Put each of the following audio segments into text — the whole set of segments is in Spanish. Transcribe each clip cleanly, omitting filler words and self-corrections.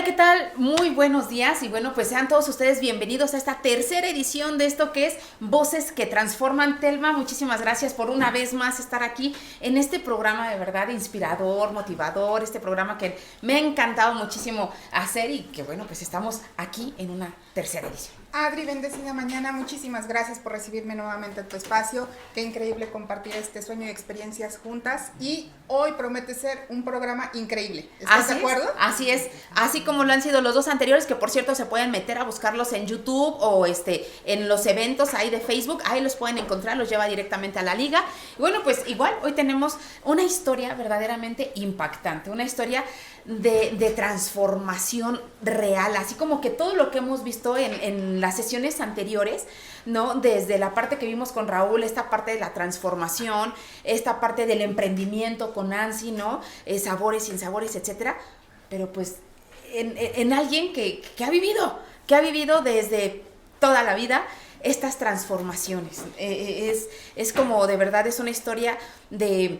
¿qué tal? Muy buenos días y bueno, pues sean todos ustedes bienvenidos a esta tercera edición de esto que es Voces que Transforman. Telma, muchísimas gracias por una vez más estar aquí en este programa de verdad inspirador, motivador, este programa que me ha encantado muchísimo hacer y que bueno, pues estamos aquí en una tercera edición. Adri, bendecida mañana, muchísimas gracias por recibirme nuevamente en tu espacio. Qué increíble compartir este sueño y experiencias juntas y hoy promete ser un programa increíble. ¿Estás de acuerdo? Así es, así como lo han sido los dos anteriores, que por cierto se pueden meter a buscarlos en YouTube o en los eventos ahí de Facebook, ahí los pueden encontrar, los lleva directamente a la liga. Y bueno, pues igual hoy tenemos una historia verdaderamente impactante, una historia de transformación real, así como que todo lo que hemos visto en las sesiones anteriores, ¿no? Desde la parte que vimos con Raúl, esta parte de la transformación, esta parte del emprendimiento con Nancy, ¿no? Sabores, sinsabores, etcétera. Pero pues en alguien que ha vivido desde toda la vida estas transformaciones. Es como de verdad es una historia de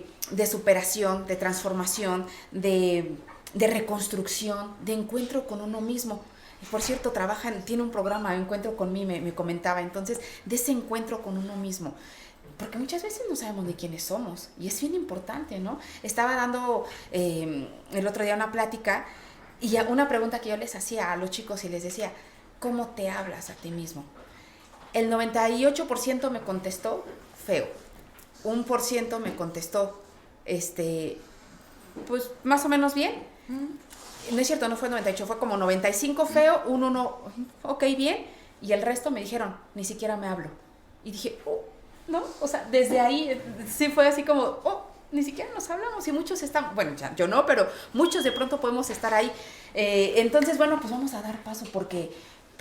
superación, de transformación, de reconstrucción, de encuentro con uno mismo. Y por cierto, tiene un programa, Encuentro con mí, me comentaba, entonces, de ese encuentro con uno mismo. Porque muchas veces no sabemos ni quiénes somos, y es bien importante, ¿no? Estaba dando el otro día una plática, y una pregunta que yo les hacía a los chicos, y les decía, ¿cómo te hablas a ti mismo? El 98% me contestó feo, 1% me contestó, pues más o menos bien. No es cierto, no fue 98, fue como 95 feo, un 1, ok, bien, y el resto me dijeron, ni siquiera me hablo. Y dije, ¿no? O sea, desde ahí sí fue así como, ni siquiera nos hablamos y muchos están, bueno, ya, yo no, pero muchos de pronto podemos estar ahí. Entonces, bueno, pues vamos a dar paso porque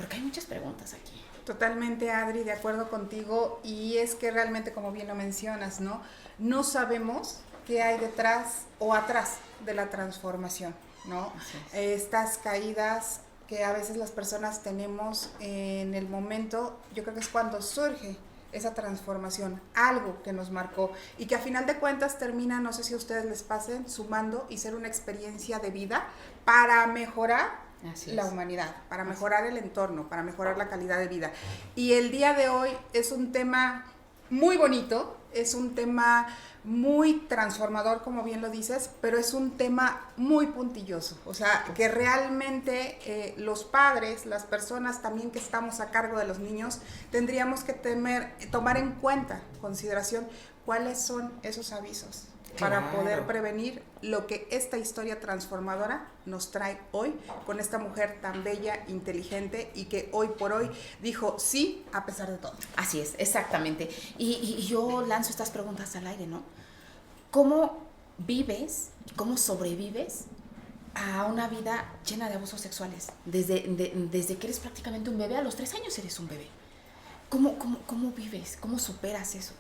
hay muchas preguntas aquí. Totalmente, Adri, de acuerdo contigo, y es que realmente, como bien lo mencionas, ¿no? No sabemos qué hay detrás o atrás de la transformación, ¿no? Estas caídas que a veces las personas tenemos en el momento, yo creo que es cuando surge esa transformación, algo que nos marcó y que a final de cuentas termina, no sé si a ustedes les pasen, sumando y ser una experiencia de vida para mejorar la humanidad, para mejorar el entorno, para mejorar la calidad de vida. Y el día de hoy es un tema muy bonito, es un tema muy transformador, como bien lo dices, pero es un tema muy puntilloso, o sea, que realmente los padres, las personas también que estamos a cargo de los niños, tendríamos que tomar en cuenta, consideración, cuáles son esos avisos para poder prevenir lo que esta historia transformadora nos trae hoy con esta mujer tan bella, inteligente y que hoy por hoy dijo sí a pesar de todo. Así es, exactamente. Y yo lanzo estas preguntas al aire, ¿no? ¿Cómo vives, cómo sobrevives a una vida llena de abusos sexuales? Desde que eres prácticamente un bebé, a los 3 años eres un bebé. ¿Cómo vives? ¿Cómo superas eso?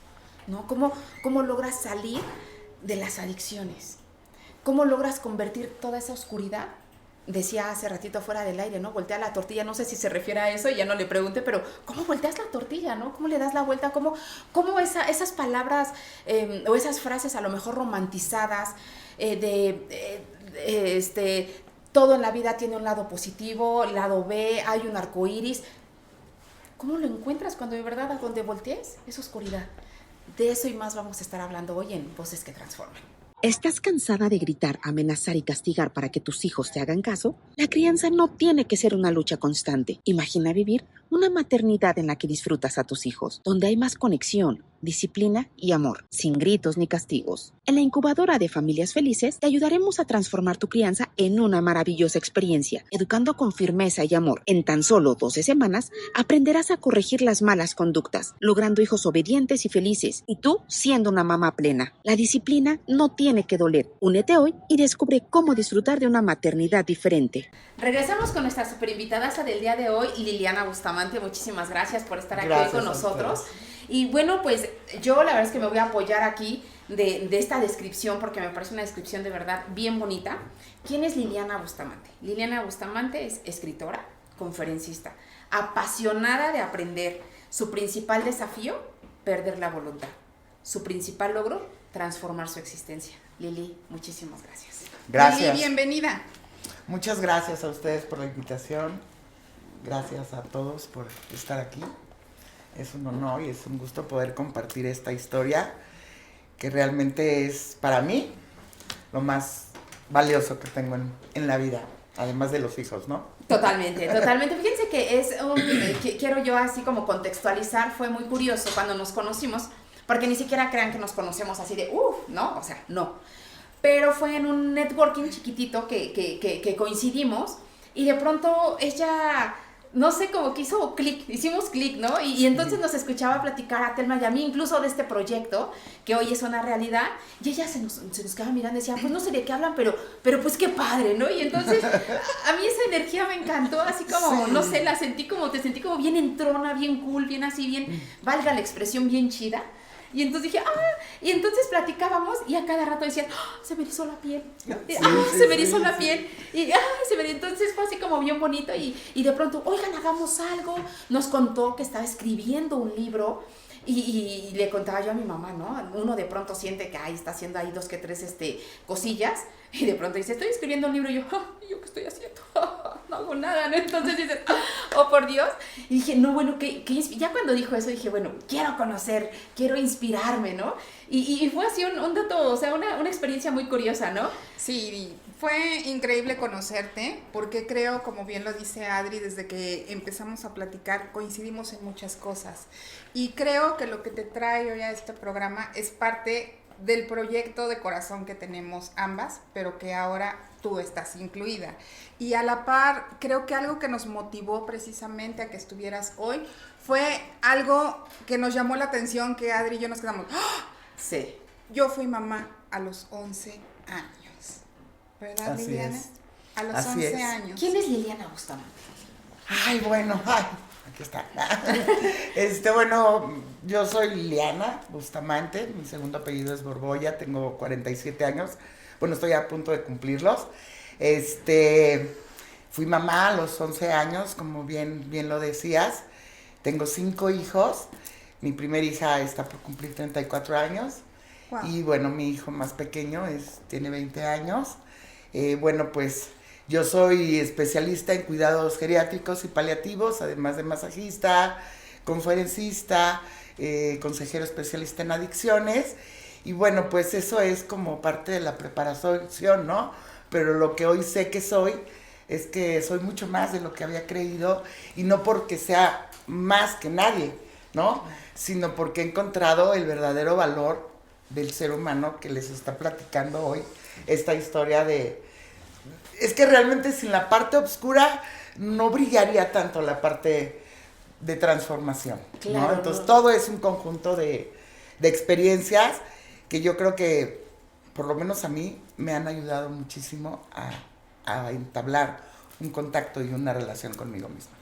¿No? ¿Cómo logras salir de las adicciones? ¿Cómo logras convertir toda esa oscuridad? Decía hace ratito fuera del aire, ¿no? Voltea la tortilla, no sé si se refiere a eso, ya no le pregunté, pero ¿cómo volteas la tortilla, no? ¿Cómo le das la vuelta? ¿Cómo esas palabras o esas frases a lo mejor romantizadas todo en la vida tiene un lado positivo, lado B, hay un arco iris? ¿Cómo lo encuentras cuando de verdad a donde voltees es oscuridad? De eso y más vamos a estar hablando hoy en Voces que Transforman. ¿Estás cansada de gritar, amenazar y castigar para que tus hijos te hagan caso? La crianza no tiene que ser una lucha constante. Imagina vivir una maternidad en la que disfrutas a tus hijos, donde hay más conexión, disciplina y amor, sin gritos ni castigos. En la incubadora de Familias Felices te ayudaremos a transformar tu crianza en una maravillosa experiencia, educando con firmeza y amor. En tan solo 12 semanas aprenderás a corregir las malas conductas, logrando hijos obedientes y felices, y tú siendo una mamá plena. La disciplina no tiene que doler. Únete hoy y descubre cómo disfrutar de una maternidad diferente. Regresamos con nuestra super invitada del día de hoy, Liliana Bustamante. Muchísimas gracias por estar aquí hoy con nosotros. Y bueno, pues yo la verdad es que me voy a apoyar aquí de esta descripción porque me parece una descripción de verdad bien bonita. ¿Quién es Liliana Bustamante? Liliana Bustamante es escritora, conferencista, apasionada de aprender. Su principal desafío, perder la voluntad. Su principal logro, transformar su existencia. Lili, muchísimas gracias. Gracias. Lili, bienvenida. Muchas gracias a ustedes por la invitación. Gracias a todos por estar aquí. Es un honor y es un gusto poder compartir esta historia que realmente es para mí lo más valioso que tengo en la vida, además de los hijos, ¿no? Totalmente, totalmente. Fíjense que quiero yo así como contextualizar, fue muy curioso cuando nos conocimos, porque ni siquiera crean que nos conocemos así de, ¿no? O sea, no. Pero fue en un networking chiquitito que coincidimos y de pronto ella, no sé, como que hizo clic, hicimos clic, ¿no? Y entonces nos escuchaba platicar a Telma y a mí incluso de este proyecto que hoy es una realidad y ella se nos quedaba mirando y decía, pues no sé de qué hablan, pero pues qué padre, ¿no? Y entonces a mí esa energía me encantó, así como, no sé, te sentí como bien entrona, bien cool, bien así, bien, valga la expresión, bien chida. Y entonces dije, y entonces platicábamos y a cada rato decían, se me erizó la piel, se me erizó la piel, y entonces fue así como bien bonito y de pronto, oigan, hagamos algo, nos contó que estaba escribiendo un libro y le contaba yo a mi mamá, ¿no? Uno de pronto siente que está haciendo ahí 2 que 3 cosillas y de pronto dice, estoy escribiendo un libro y yo, ¿y yo qué estoy haciendo? No hago nada, ¿no? Entonces dice, oh por Dios. Y dije, no, bueno, ya cuando dijo eso dije, bueno, quiero conocer, quiero inspirarme, ¿no? Y fue así un dato, o sea, una experiencia muy curiosa, ¿no? Sí, fue increíble conocerte porque creo, como bien lo dice Adri, desde que empezamos a platicar coincidimos en muchas cosas. Y creo que lo que te trae hoy a este programa es parte del proyecto de corazón que tenemos ambas, pero que ahora tú estás incluida. Y a la par, creo que algo que nos motivó precisamente a que estuvieras hoy fue algo que nos llamó la atención, que Adri y yo nos quedamos, ¡oh! Sí. Yo fui mamá a los 11 años, ¿verdad, Así Liliana? es. A los Así 11 es. años. ¿Quién es Liliana Bustamante? Ay, bueno, aquí está. Bueno, yo soy Liliana Bustamante, mi segundo apellido es Borbolla, tengo 47 años, bueno, estoy a punto de cumplirlos. Fui mamá a los 11 años, como bien lo decías, tengo 5 hijos, mi primera hija está por cumplir 34 años, wow. Y bueno, mi hijo más pequeño tiene 20 años, bueno, pues yo soy especialista en cuidados geriátricos y paliativos, además de masajista, conferencista, consejero especialista en adicciones. Y bueno, pues eso es como parte de la preparación, ¿no? Pero lo que hoy sé que soy es que soy mucho más de lo que había creído y no porque sea más que nadie, ¿no? Sino porque he encontrado el verdadero valor del ser humano que les está platicando hoy esta historia de... Es que realmente sin la parte oscura no brillaría tanto la parte de transformación, claro, ¿no? Entonces todo es un conjunto de experiencias que yo creo que, por lo menos a mí, me han ayudado muchísimo a entablar un contacto y una relación conmigo misma.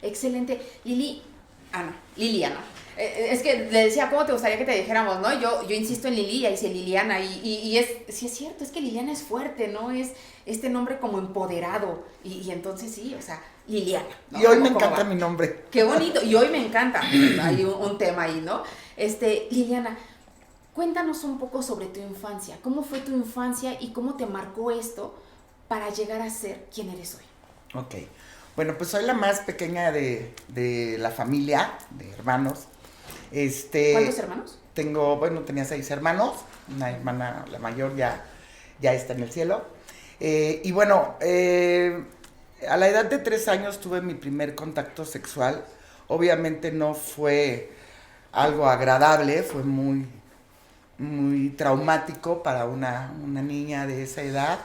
Excelente. Liliana. Es que le decía, ¿cómo te gustaría que te dijéramos, no? Yo insisto en Lili, y ahí dice Liliana, y sí es cierto, es que Liliana es fuerte, ¿no? Es este nombre como empoderado, y entonces sí, o sea, Liliana, ¿no? Y hoy me encanta mi nombre. Qué bonito, y hoy me encanta, hay un tema ahí, ¿no? Liliana, cuéntanos un poco sobre tu infancia, ¿cómo fue tu infancia y cómo te marcó esto para llegar a ser quien eres hoy? Ok, bueno, pues soy la más pequeña de la familia, de hermanos. ¿Cuántos hermanos? Tenía 6 hermanos, una hermana, la mayor, ya está en el cielo. Y bueno, a la edad de 3 años tuve mi primer contacto sexual. Obviamente no fue algo agradable, fue muy, muy traumático para una niña de esa edad.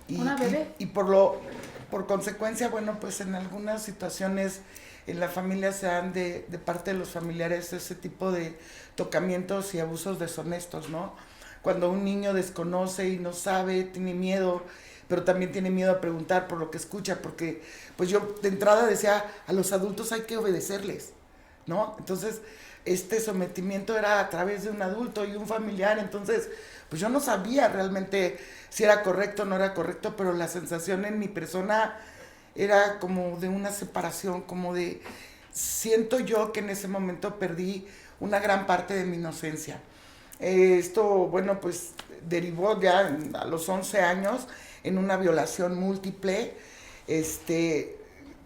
¿Una bebé? Y por consecuencia, bueno, pues en algunas situaciones en la familia se dan de parte de los familiares ese tipo de tocamientos y abusos deshonestos, ¿no? Cuando un niño desconoce y no sabe, tiene miedo, pero también tiene miedo a preguntar por lo que escucha, porque pues yo de entrada decía, a los adultos hay que obedecerles, ¿no? Entonces, este sometimiento era a través de un adulto y un familiar, entonces, pues yo no sabía realmente si era correcto o no era correcto, pero la sensación en mi persona era como de una separación, como de, siento yo que en ese momento perdí una gran parte de mi inocencia. Esto, bueno, pues derivó ya a los 11 años en una violación múltiple,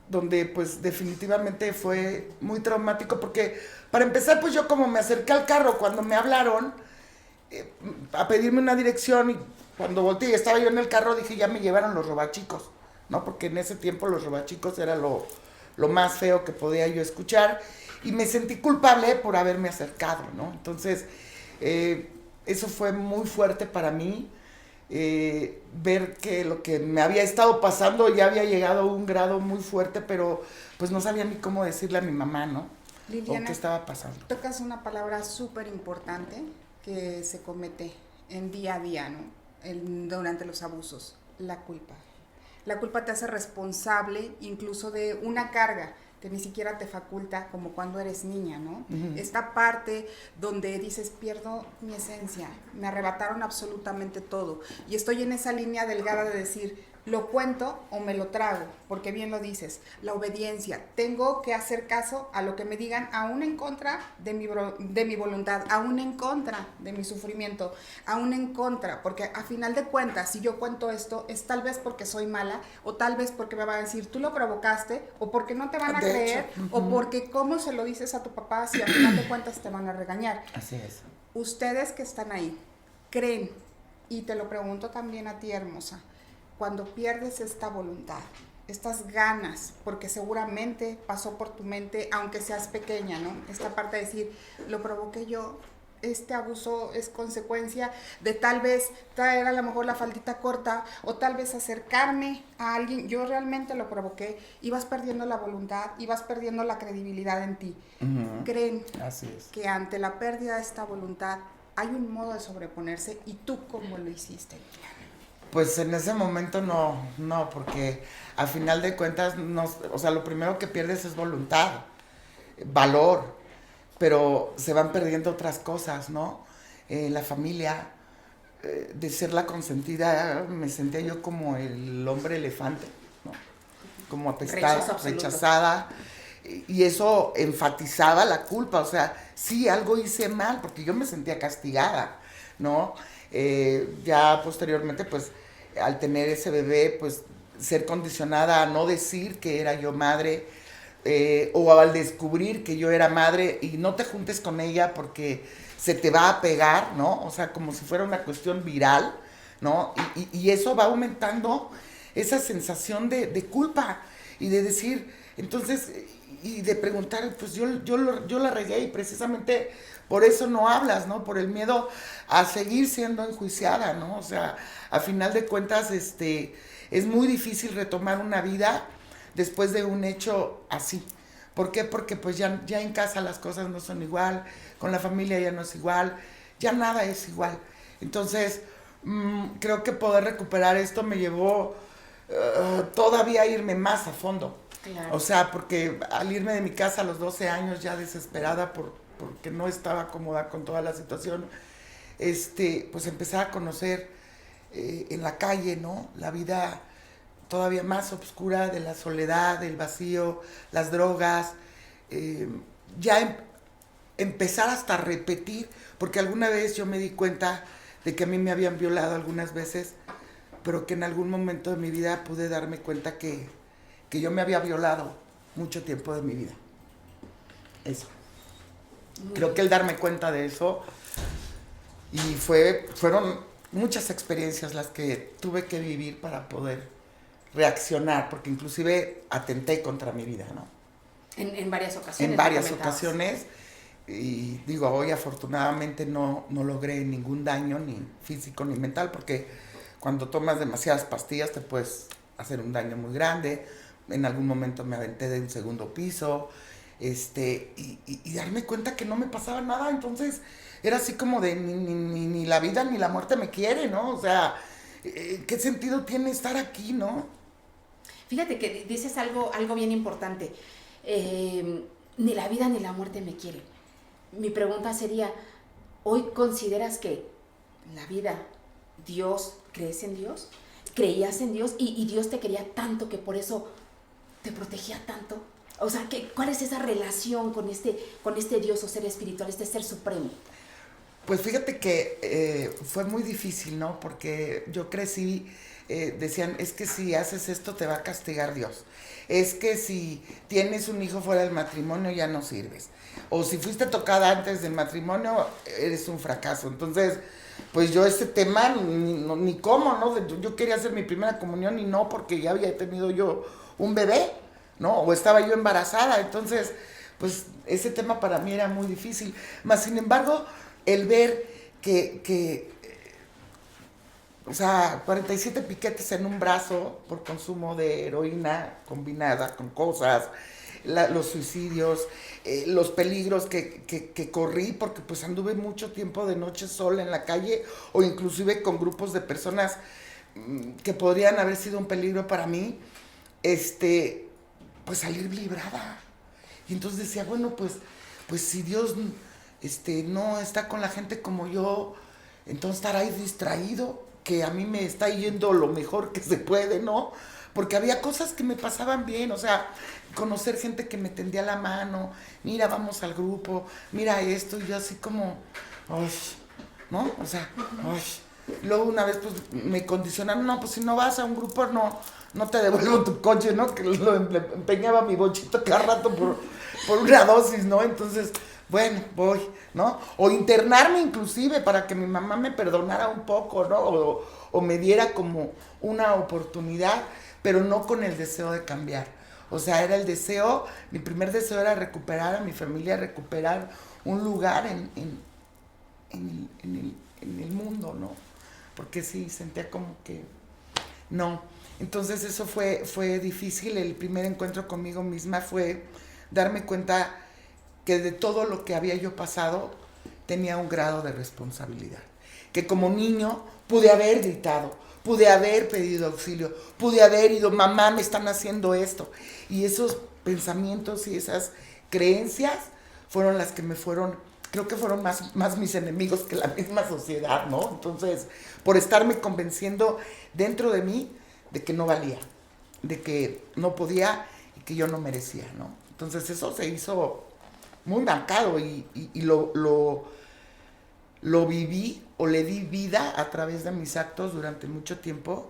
donde pues definitivamente fue muy traumático, porque para empezar, pues yo como me acerqué al carro cuando me hablaron a pedirme una dirección, y cuando volteé y estaba yo en el carro, dije, ya me llevaron los robachicos, ¿no? Porque en ese tiempo los robachicos era lo más feo que podía yo escuchar, y me sentí culpable por haberme acercado, ¿no? Entonces, eso fue muy fuerte para mí, ver que lo que me había estado pasando ya había llegado a un grado muy fuerte, pero pues no sabía ni cómo decirle a mi mamá, ¿no? Liliana, o qué estaba pasando. Tocas una palabra súper importante que se comete en día a día, ¿no? Durante los abusos, la culpa. La culpa te hace responsable incluso de una carga que ni siquiera te faculta como cuando eres niña, ¿no? Uh-huh. Esta parte donde dices, pierdo mi esencia, me arrebataron absolutamente todo, y estoy en esa línea delgada de decir, lo cuento o me lo trago, porque bien lo dices, la obediencia, tengo que hacer caso a lo que me digan, aún en contra de mi voluntad, aún en contra de mi sufrimiento, aún en contra, porque a final de cuentas, si yo cuento esto, es tal vez porque soy mala, o tal vez porque me van a decir, tú lo provocaste, o porque no te van a creer, o porque cómo se lo dices a tu papá, si a final de cuentas te van a regañar. Así es. Ustedes que están ahí, creen, y te lo pregunto también a ti, hermosa, cuando pierdes esta voluntad, estas ganas, porque seguramente pasó por tu mente, aunque seas pequeña, ¿no? Esta parte de decir, lo provoqué yo, este abuso es consecuencia de tal vez traer a lo mejor la faldita corta, o tal vez acercarme a alguien, yo realmente lo provoqué, y vas perdiendo la voluntad, y vas perdiendo la credibilidad en ti. Uh-huh. ¿Creen que ante la pérdida de esta voluntad hay un modo de sobreponerse? ¿Y tú cómo lo hiciste? Pues en ese momento no, porque a final de cuentas, o sea, lo primero que pierdes es voluntad, valor, pero se van perdiendo otras cosas, ¿no? La familia, de ser la consentida, me sentía yo como el hombre elefante, ¿no? Como apestada, rechazada, y eso enfatizaba la culpa, o sea, sí, algo hice mal, porque yo me sentía castigada, ¿no? Ya posteriormente, pues, al tener ese bebé, pues, ser condicionada a no decir que era yo madre, o al descubrir que yo era madre, y no te juntes con ella porque se te va a pegar, ¿no? O sea, como si fuera una cuestión viral, ¿no? Y eso va aumentando esa sensación de culpa, y de decir, entonces, y de preguntar, pues yo la regué, y precisamente por eso no hablas, ¿no? Por el miedo a seguir siendo enjuiciada, ¿no? O sea, a final de cuentas, es muy difícil retomar una vida después de un hecho así. ¿Por qué? Porque pues ya en casa las cosas no son igual, con la familia ya no es igual, ya nada es igual. Entonces, creo que poder recuperar esto me llevó todavía a irme más a fondo. Claro. O sea, porque al irme de mi casa a los 12 años, ya desesperada porque no estaba cómoda con toda la situación, pues empecé a conocer en la calle, ¿no? La vida todavía más oscura de la soledad, del vacío, las drogas, empezar hasta a repetir, porque alguna vez yo me di cuenta de que a mí me habían violado algunas veces, pero que en algún momento de mi vida pude darme cuenta que yo me había violado mucho tiempo de mi vida. Eso. Creo que el darme cuenta de eso, y fueron muchas experiencias las que tuve que vivir para poder reaccionar, porque inclusive atenté contra mi vida, ¿no? En varias ocasiones. En varias ocasiones, y digo, hoy afortunadamente no logré ningún daño, ni físico ni mental, porque cuando tomas demasiadas pastillas te puedes hacer un daño muy grande. En algún momento me aventé de un segundo piso, y darme cuenta que no me pasaba nada. Entonces era así como de ni la vida ni la muerte me quiere, ¿no? O sea, ¿qué sentido tiene estar aquí, no? Fíjate que dices algo bien importante. Ni la vida ni la muerte me quieren. Mi pregunta sería, ¿hoy consideras que la vida, Dios, crees en Dios? ¿Creías en Dios y Dios te quería tanto que por eso te protegía tanto? O sea, ¿cuál es esa relación con este Dios o ser espiritual, este ser supremo? Pues fíjate que fue muy difícil, ¿no? Porque yo crecí, decían, es que si haces esto te va a castigar Dios. Es que si tienes un hijo fuera del matrimonio ya no sirves. O si fuiste tocada antes del matrimonio, eres un fracaso. Entonces, pues yo ese tema ni cómo, ¿no? Yo quería hacer mi primera comunión y no, porque ya había tenido yo un bebé, ¿no? O estaba yo embarazada. Entonces, pues ese tema para mí era muy difícil. Mas, sin embargo, el ver o sea, 47 piquetes en un brazo por consumo de heroína combinada con cosas, los suicidios, los peligros que corrí, porque pues anduve mucho tiempo de noche sola en la calle, o inclusive con grupos de personas que podrían haber sido un peligro para mí, pues salir librada. Y entonces decía, bueno, pues si Dios no está con la gente como yo, entonces estará ahí distraído, que a mí me está yendo lo mejor que se puede, ¿no? Porque había cosas que me pasaban bien, o sea, conocer gente que me tendía la mano, mira, vamos al grupo, mira esto, y yo así como, ¡ay! ¿No? O sea, ¡ay! Luego una vez pues me condicionaron, no, pues si no vas a un grupo, no te devuelvo tu coche, ¿no? Que lo empeñaba mi bochito cada rato por una dosis, ¿no? Entonces, bueno, voy, ¿no? O internarme inclusive para que mi mamá me perdonara un poco, ¿no? O me diera como una oportunidad, pero no con el deseo de cambiar. O sea, era el deseo, mi primer deseo era recuperar a mi familia, recuperar un lugar en el mundo, ¿no? Porque sí, sentía como que no. Entonces eso fue difícil. El primer encuentro conmigo misma fue darme cuenta que de todo lo que había yo pasado tenía un grado de responsabilidad. Que como niño pude haber gritado, pude haber pedido auxilio, pude haber ido, mamá, me están haciendo esto. Y esos pensamientos y esas creencias fueron las que me fueron, creo que fueron más mis enemigos que la misma sociedad, ¿no? Entonces, por estarme convenciendo dentro de mí de que no valía, de que no podía y que yo no merecía, ¿no? Entonces eso se hizo muy marcado y lo viví o le di vida a través de mis actos durante mucho tiempo,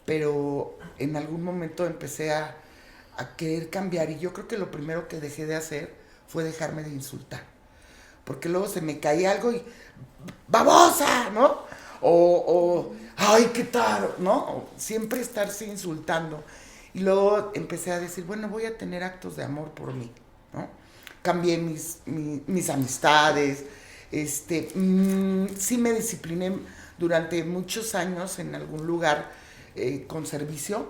pero en algún momento empecé a querer cambiar y yo creo que lo primero que dejé de hacer fue dejarme de insultar, porque luego se me caía algo y ¡babosa! ¿No? O ¡ay, qué tal! ¿No? Siempre estarse insultando. Y luego empecé a decir, bueno, voy a tener actos de amor por mí, ¿no? Cambié mis amistades, sí me discipliné durante muchos años en algún lugar con servicio,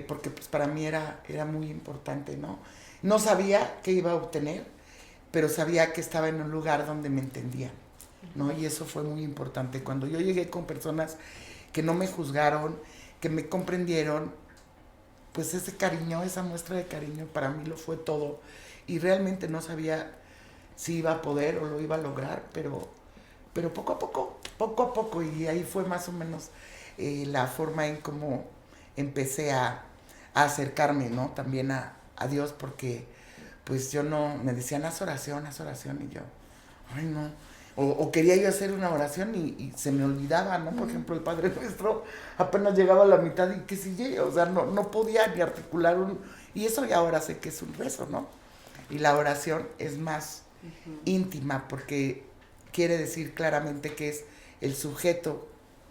porque pues para mí era muy importante, ¿no? No sabía qué iba a obtener, pero sabía que estaba en un lugar donde me entendían, ¿no? Y eso fue muy importante. Cuando yo llegué con personas que no me juzgaron, que me comprendieron, pues ese cariño, esa muestra de cariño para mí lo fue todo. Y realmente no sabía si iba a poder o lo iba a lograr, pero poco a poco, y ahí fue más o menos la forma en cómo empecé a acercarme, ¿no? También a Dios, porque pues yo no, me decían, haz oración, y yo, ay no, o quería yo hacer una oración y se me olvidaba, ¿no? Por ejemplo, el Padre Nuestro apenas llegaba a la mitad y que sigue, o sea, no podía ni articular y eso ya ahora sé que es un rezo, ¿no? Y la oración es más íntima porque quiere decir claramente que es el sujeto,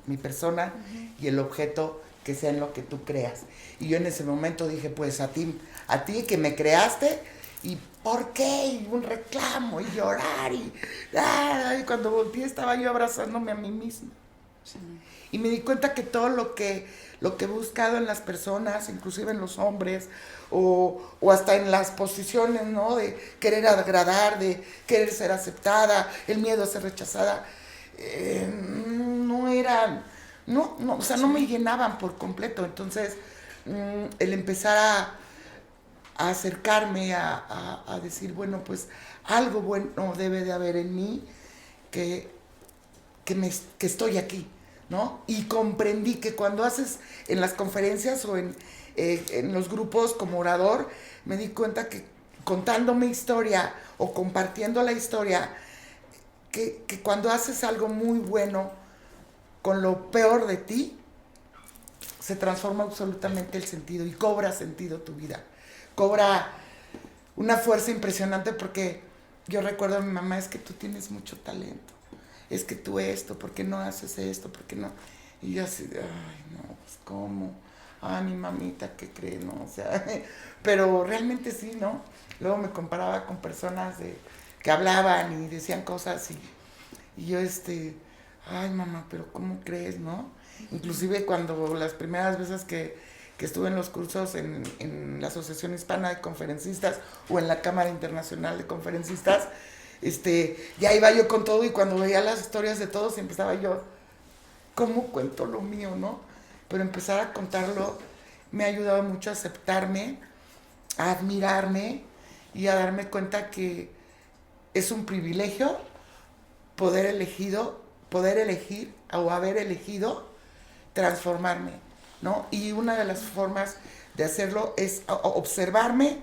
mi persona, y el objeto que sea en lo que tú creas. Y yo en ese momento dije, pues a ti que me creaste, ¿y por qué? Y un reclamo, y llorar, y cuando volteé estaba yo abrazándome a mí misma. Sí. Y me di cuenta que todo lo que he buscado en las personas, inclusive en los hombres, o hasta en las posiciones, ¿no? De querer agradar, de querer ser aceptada, el miedo a ser rechazada, no eran, o sea, no me llenaban por completo. Entonces, el empezar a acercarme, a decir, bueno, pues algo bueno debe de haber en mí, que estoy aquí, ¿no? Y comprendí que cuando haces en las conferencias o en los grupos como orador, me di cuenta que contando mi historia o compartiendo la historia, que cuando haces algo muy bueno con lo peor de ti, se transforma absolutamente el sentido y cobra sentido tu vida. Cobra una fuerza impresionante porque yo recuerdo a mi mamá, es que tú tienes mucho talento, es que tú esto, ¿por qué no haces esto? ¿Por qué no? Y yo así, ay, no, pues ¿cómo? Ay, mi mamita, ¿qué cree? No, o sea, pero realmente sí, ¿no? Luego me comparaba con personas que hablaban y decían cosas y yo, ay, mamá, pero ¿cómo crees, no? Inclusive cuando las primeras veces que estuve en los cursos en la Asociación Hispana de Conferencistas o en la Cámara Internacional de Conferencistas, ya iba yo con todo y cuando veía las historias de todos empezaba yo, ¿cómo cuento lo mío, no? Pero empezar a contarlo me ha ayudado mucho a aceptarme, a admirarme y a darme cuenta que es un privilegio poder elegir o haber elegido transformarme, ¿no? Y una de las formas de hacerlo es observarme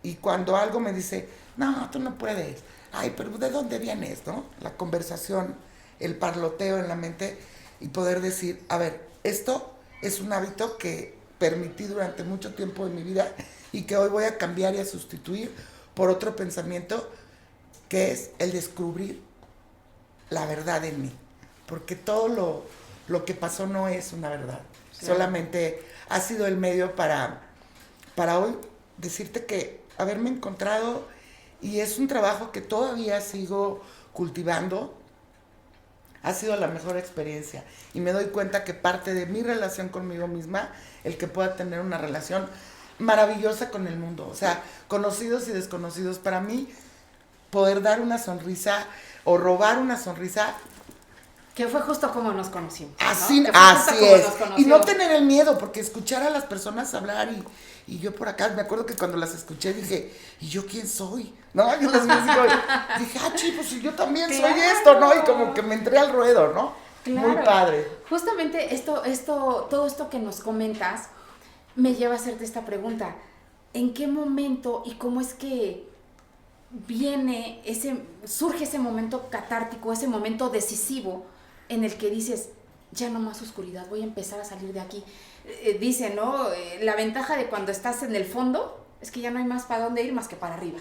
y cuando algo me dice, no, tú no puedes, ay, pero ¿de dónde vienes, no? La conversación, el parloteo en la mente y poder decir, a ver, esto es un hábito que permití durante mucho tiempo de mi vida y que hoy voy a cambiar y a sustituir por otro pensamiento que es el descubrir la verdad en mí, porque todo lo que pasó no es una verdad, claro. Solamente ha sido el medio para hoy decirte que haberme encontrado y es un trabajo que todavía sigo cultivando, ha sido la mejor experiencia y me doy cuenta que parte de mi relación conmigo misma, el que pueda tener una relación maravillosa con el mundo, o sea, conocidos y desconocidos, para mí poder dar una sonrisa o robar una sonrisa. Que fue justo como nos conocimos, ¿no? Así es. Y no tener el miedo, porque escuchar a las personas hablar y yo por acá, me acuerdo que cuando las escuché dije, ¿y yo quién soy? ¿No? Yo les dije, pues yo también soy esto, ¿no? Y como que me entré al ruedo, ¿no? Claro. Muy padre. Justamente todo esto que nos comentas me lleva a hacerte esta pregunta. ¿En qué momento y cómo es que surge ese momento catártico, ese momento decisivo en el que dices, ya no más oscuridad, voy a empezar a salir de aquí? Dicen, ¿no? La ventaja de cuando estás en el fondo es que ya no hay más para dónde ir más que para arriba.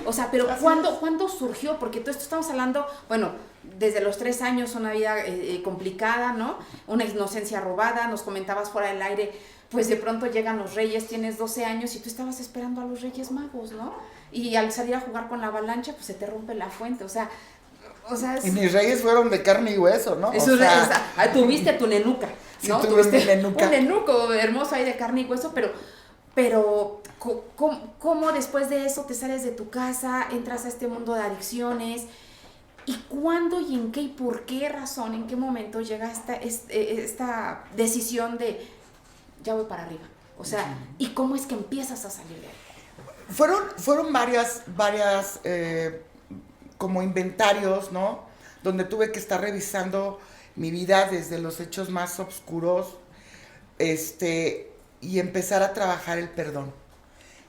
O sea, pero ¿cuándo surgió? Porque todo esto estamos hablando, bueno, desde los 3 años, una vida complicada, ¿no? Una inocencia robada, nos comentabas fuera del aire, pues de pronto llegan los reyes, tienes 12 años y tú estabas esperando a los Reyes Magos, ¿no? Y al salir a jugar con la avalancha, pues se te rompe la fuente, o sea y mis reyes fueron de carne y hueso, ¿no? Tuviste tu nenuca, ¿no? Sí, tuviste mi nenuca. Un nenuco hermoso ahí de carne y hueso, pero ¿cómo después de eso te sales de tu casa, entras a este mundo de adicciones? ¿Y cuándo y en qué y por qué razón, en qué momento llega esta decisión de ya voy para arriba? O sea, ¿y cómo es que empiezas a salir de ahí? Fueron varias como inventarios, ¿no? Donde tuve que estar revisando mi vida desde los hechos más oscuros, y empezar a trabajar el perdón.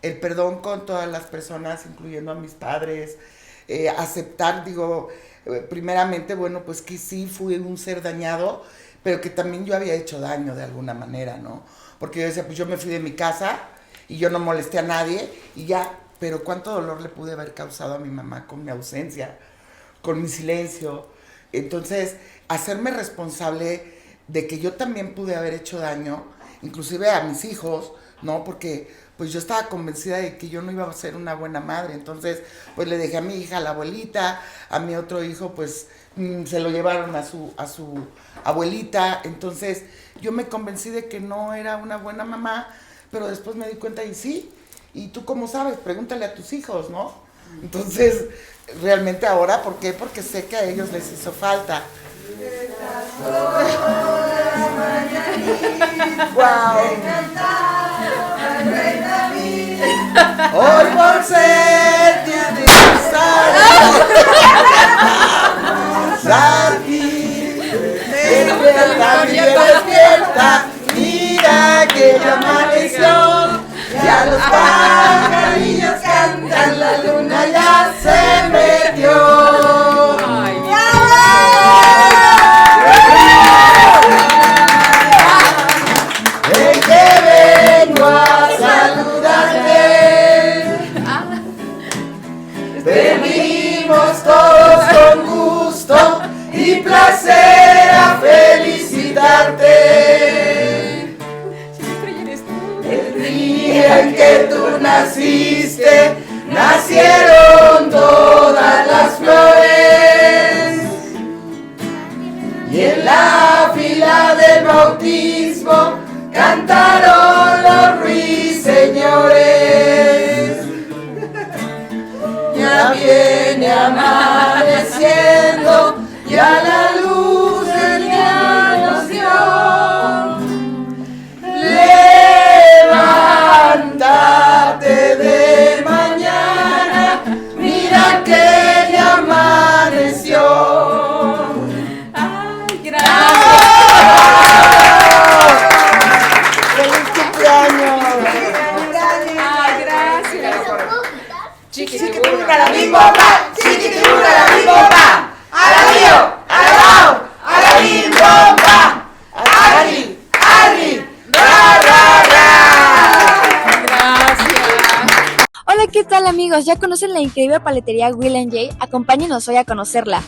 El perdón con todas las personas, incluyendo a mis padres, aceptar, primeramente, bueno, pues que sí fui un ser dañado, pero que también yo había hecho daño de alguna manera, ¿no? Porque yo decía, pues yo me fui de mi casa y yo no molesté a nadie y ya, pero cuánto dolor le pude haber causado a mi mamá con mi ausencia, con mi silencio. Entonces, hacerme responsable de que yo también pude haber hecho daño, inclusive a mis hijos, ¿no? Porque pues yo estaba convencida de que yo no iba a ser una buena madre. Entonces, pues le dejé a mi hija a la abuelita, a mi otro hijo, pues se lo llevaron a su abuelita. Entonces, yo me convencí de que no era una buena mamá, pero después me di cuenta y sí. ¿Y tú cómo sabes? Pregúntale a tus hijos, ¿no? Entonces, realmente ahora, ¿por qué? Porque sé que a ellos les hizo falta. ¡Wow! Hoy por ser tu aniversario, despierta, mira que ya amaneció. Ya los pajarillos cantan, la luna ya se metió. Ay, venimos todos con gusto y placer a felicitarte. El día en que tú naciste, nacieron todas las flores. Y en la fila del bautismo cantaron los ruiseñores. Ya viene amaneciendo, ya la luz del día nos dio. Levántate de mañana, mira que ya amaneció. Ay, gracias. ¡Feliz cumpleaños! Ay, gracias. Chiquitibuna la bimbomba, chiquitibuna la bimbomba, a la bio, a la bao, a la bimbomba, arri, arri, ra, ra, ra. Gracias. Hola, ¿qué tal amigos? ¿Ya conocen la increíble paletería Will & Jay? Acompáñenos hoy a conocerla.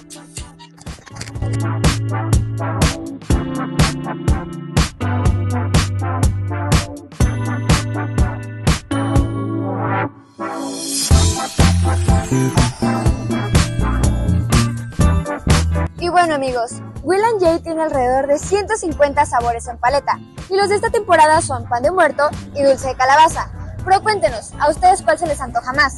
Y bueno amigos, Will & Jay tiene alrededor de 150 sabores en paleta, y los de esta temporada son pan de muerto y dulce de calabaza. Pero cuéntenos, ¿a ustedes cuál se les antoja más?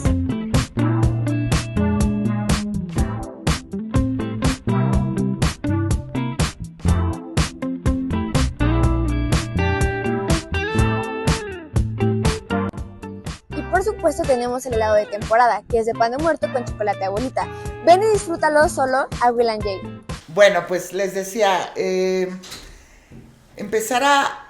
Y por supuesto tenemos el helado de temporada, que es de pan de muerto con chocolate abuelita. Ven y disfrútalo solo a Will & Jay. Bueno, pues les decía, empezar a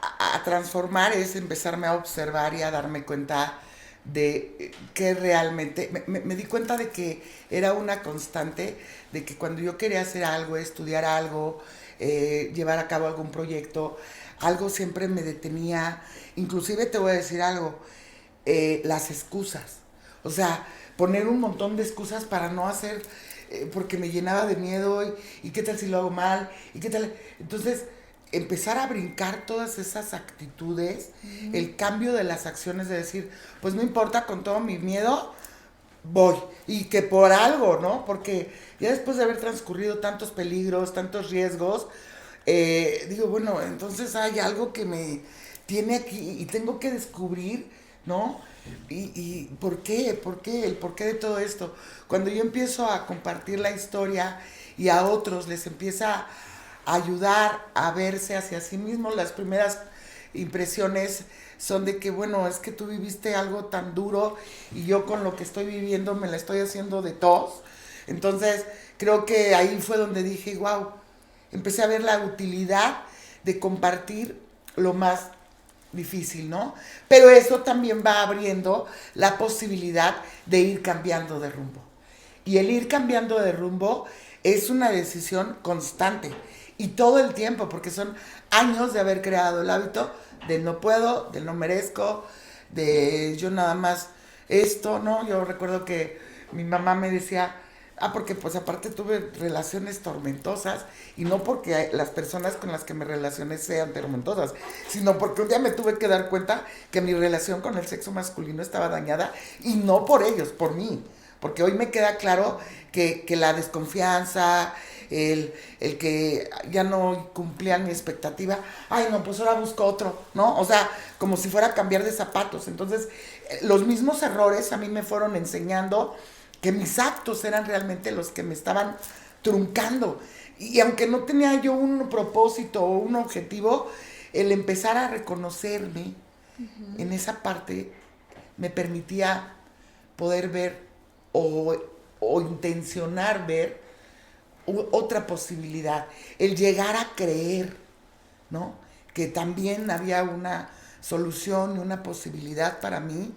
transformar es empezarme a observar y a darme cuenta de que realmente, me di cuenta de que era una constante, de que cuando yo quería hacer algo, estudiar algo, llevar a cabo algún proyecto, algo siempre me detenía. Inclusive te voy a decir algo, las excusas, o sea, poner un montón de excusas para no hacer, porque me llenaba de miedo, y qué tal si lo hago mal, y qué tal, entonces empezar a brincar todas esas actitudes, el cambio de las acciones, de decir, pues no importa, con todo mi miedo voy, y que por algo, ¿no? Porque ya después de haber transcurrido tantos peligros, tantos riesgos, digo, bueno, entonces hay algo que me tiene aquí y tengo que descubrir, ¿no? Y ¿por qué? El porqué de todo esto. Cuando yo empiezo a compartir la historia y a otros les empieza a ayudar a verse hacia sí mismos, las primeras impresiones son de que, bueno, es que tú viviste algo tan duro y yo con lo que estoy viviendo me la estoy haciendo de tos. Entonces, creo que ahí fue donde dije, wow, empecé a ver la utilidad de compartir lo más difícil, ¿no? Pero eso también va abriendo la posibilidad de ir cambiando de rumbo. Y el ir cambiando de rumbo es una decisión constante y todo el tiempo, porque son años de haber creado el hábito del no puedo, del no merezco, de yo nada más esto, ¿no? Yo recuerdo que mi mamá me decía, porque pues aparte tuve relaciones tormentosas, y no porque las personas con las que me relacioné sean tormentosas, sino porque un día me tuve que dar cuenta que mi relación con el sexo masculino estaba dañada, y no por ellos, por mí, porque hoy me queda claro que la desconfianza, el que ya no cumplían mi expectativa, ay no, pues ahora busco otro, ¿no? O sea, como si fuera a cambiar de zapatos. Entonces, los mismos errores a mí me fueron enseñando que mis actos eran realmente los que me estaban truncando. Y aunque no tenía yo un propósito o un objetivo, el empezar a reconocerme en esa parte me permitía poder ver o intencionar ver otra posibilidad, el llegar a creer, ¿no? Que también había una solución y una posibilidad para mí.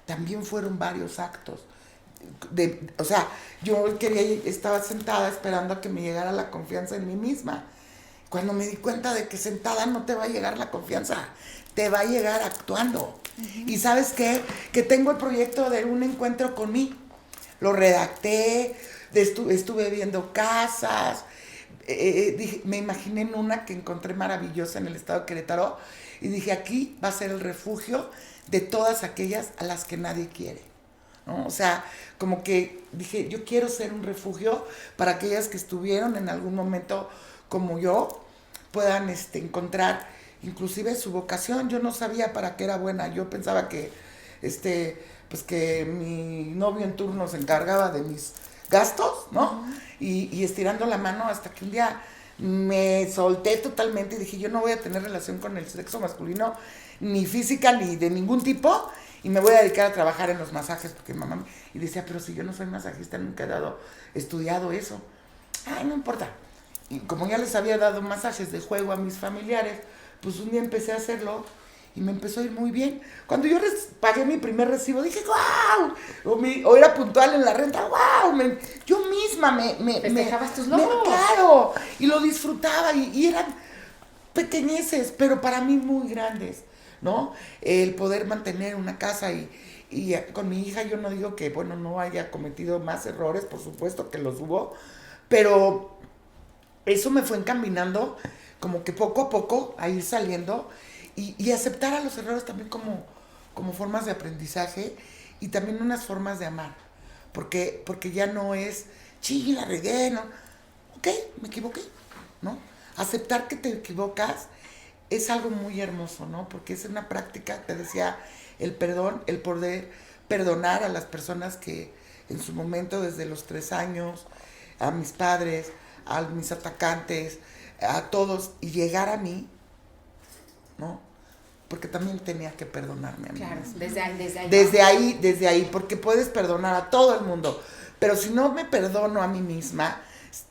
También fueron varios actos. O sea, yo estaba sentada esperando a que me llegara la confianza en mí misma. Cuando me di cuenta de que sentada no te va a llegar la confianza, te va a llegar actuando. Y ¿sabes qué? Que tengo el proyecto de un encuentro con mí. Lo redacté, estuve viendo casas, me imaginé en una que encontré maravillosa en el estado de Querétaro y dije, aquí va a ser el refugio de todas aquellas a las que nadie quiere, ¿no? O sea, como que dije, yo quiero ser un refugio para aquellas que estuvieron en algún momento como yo, puedan encontrar inclusive su vocación. Yo no sabía para qué era buena, yo pensaba que pues que mi novio en turno se encargaba de mis gastos, ¿no? Uh-huh. Y estirando la mano hasta que un día me solté totalmente y dije, yo no voy a tener relación con el sexo masculino, ni física, ni de ningún tipo, y me voy a dedicar a trabajar en los masajes, porque mamá, y decía, pero si yo no soy masajista, nunca he estudiado eso. Ay, no importa. Y como ya les había dado masajes de juego a mis familiares, pues un día empecé a hacerlo y me empezó a ir muy bien. Cuando yo pagué mi primer recibo, dije, ¡guau! O era puntual en la renta, ¡guau! Yo misma me festejabas tus logros. Claro, y lo disfrutaba y eran pequeñeces, pero para mí muy grandes, ¿no? El poder mantener una casa y con mi hija yo no digo que, bueno, no haya cometido más errores, por supuesto que los hubo, pero eso me fue encaminando como que poco a poco a ir saliendo y aceptar a los errores también como formas de aprendizaje y también unas formas de amar, porque ya no es, la regué, ¿no? Ok, me equivoqué, ¿no? Aceptar que te equivocas es algo muy hermoso, ¿no? Porque es una práctica, te decía, el perdón, el poder perdonar a las personas que en su momento, desde los 3 años, a mis padres, a mis atacantes, a todos, y llegar a mí, ¿no? Porque también tenía que perdonarme a mí. Claro, desde ahí, porque puedes perdonar a todo el mundo, pero si no me perdono a mí misma,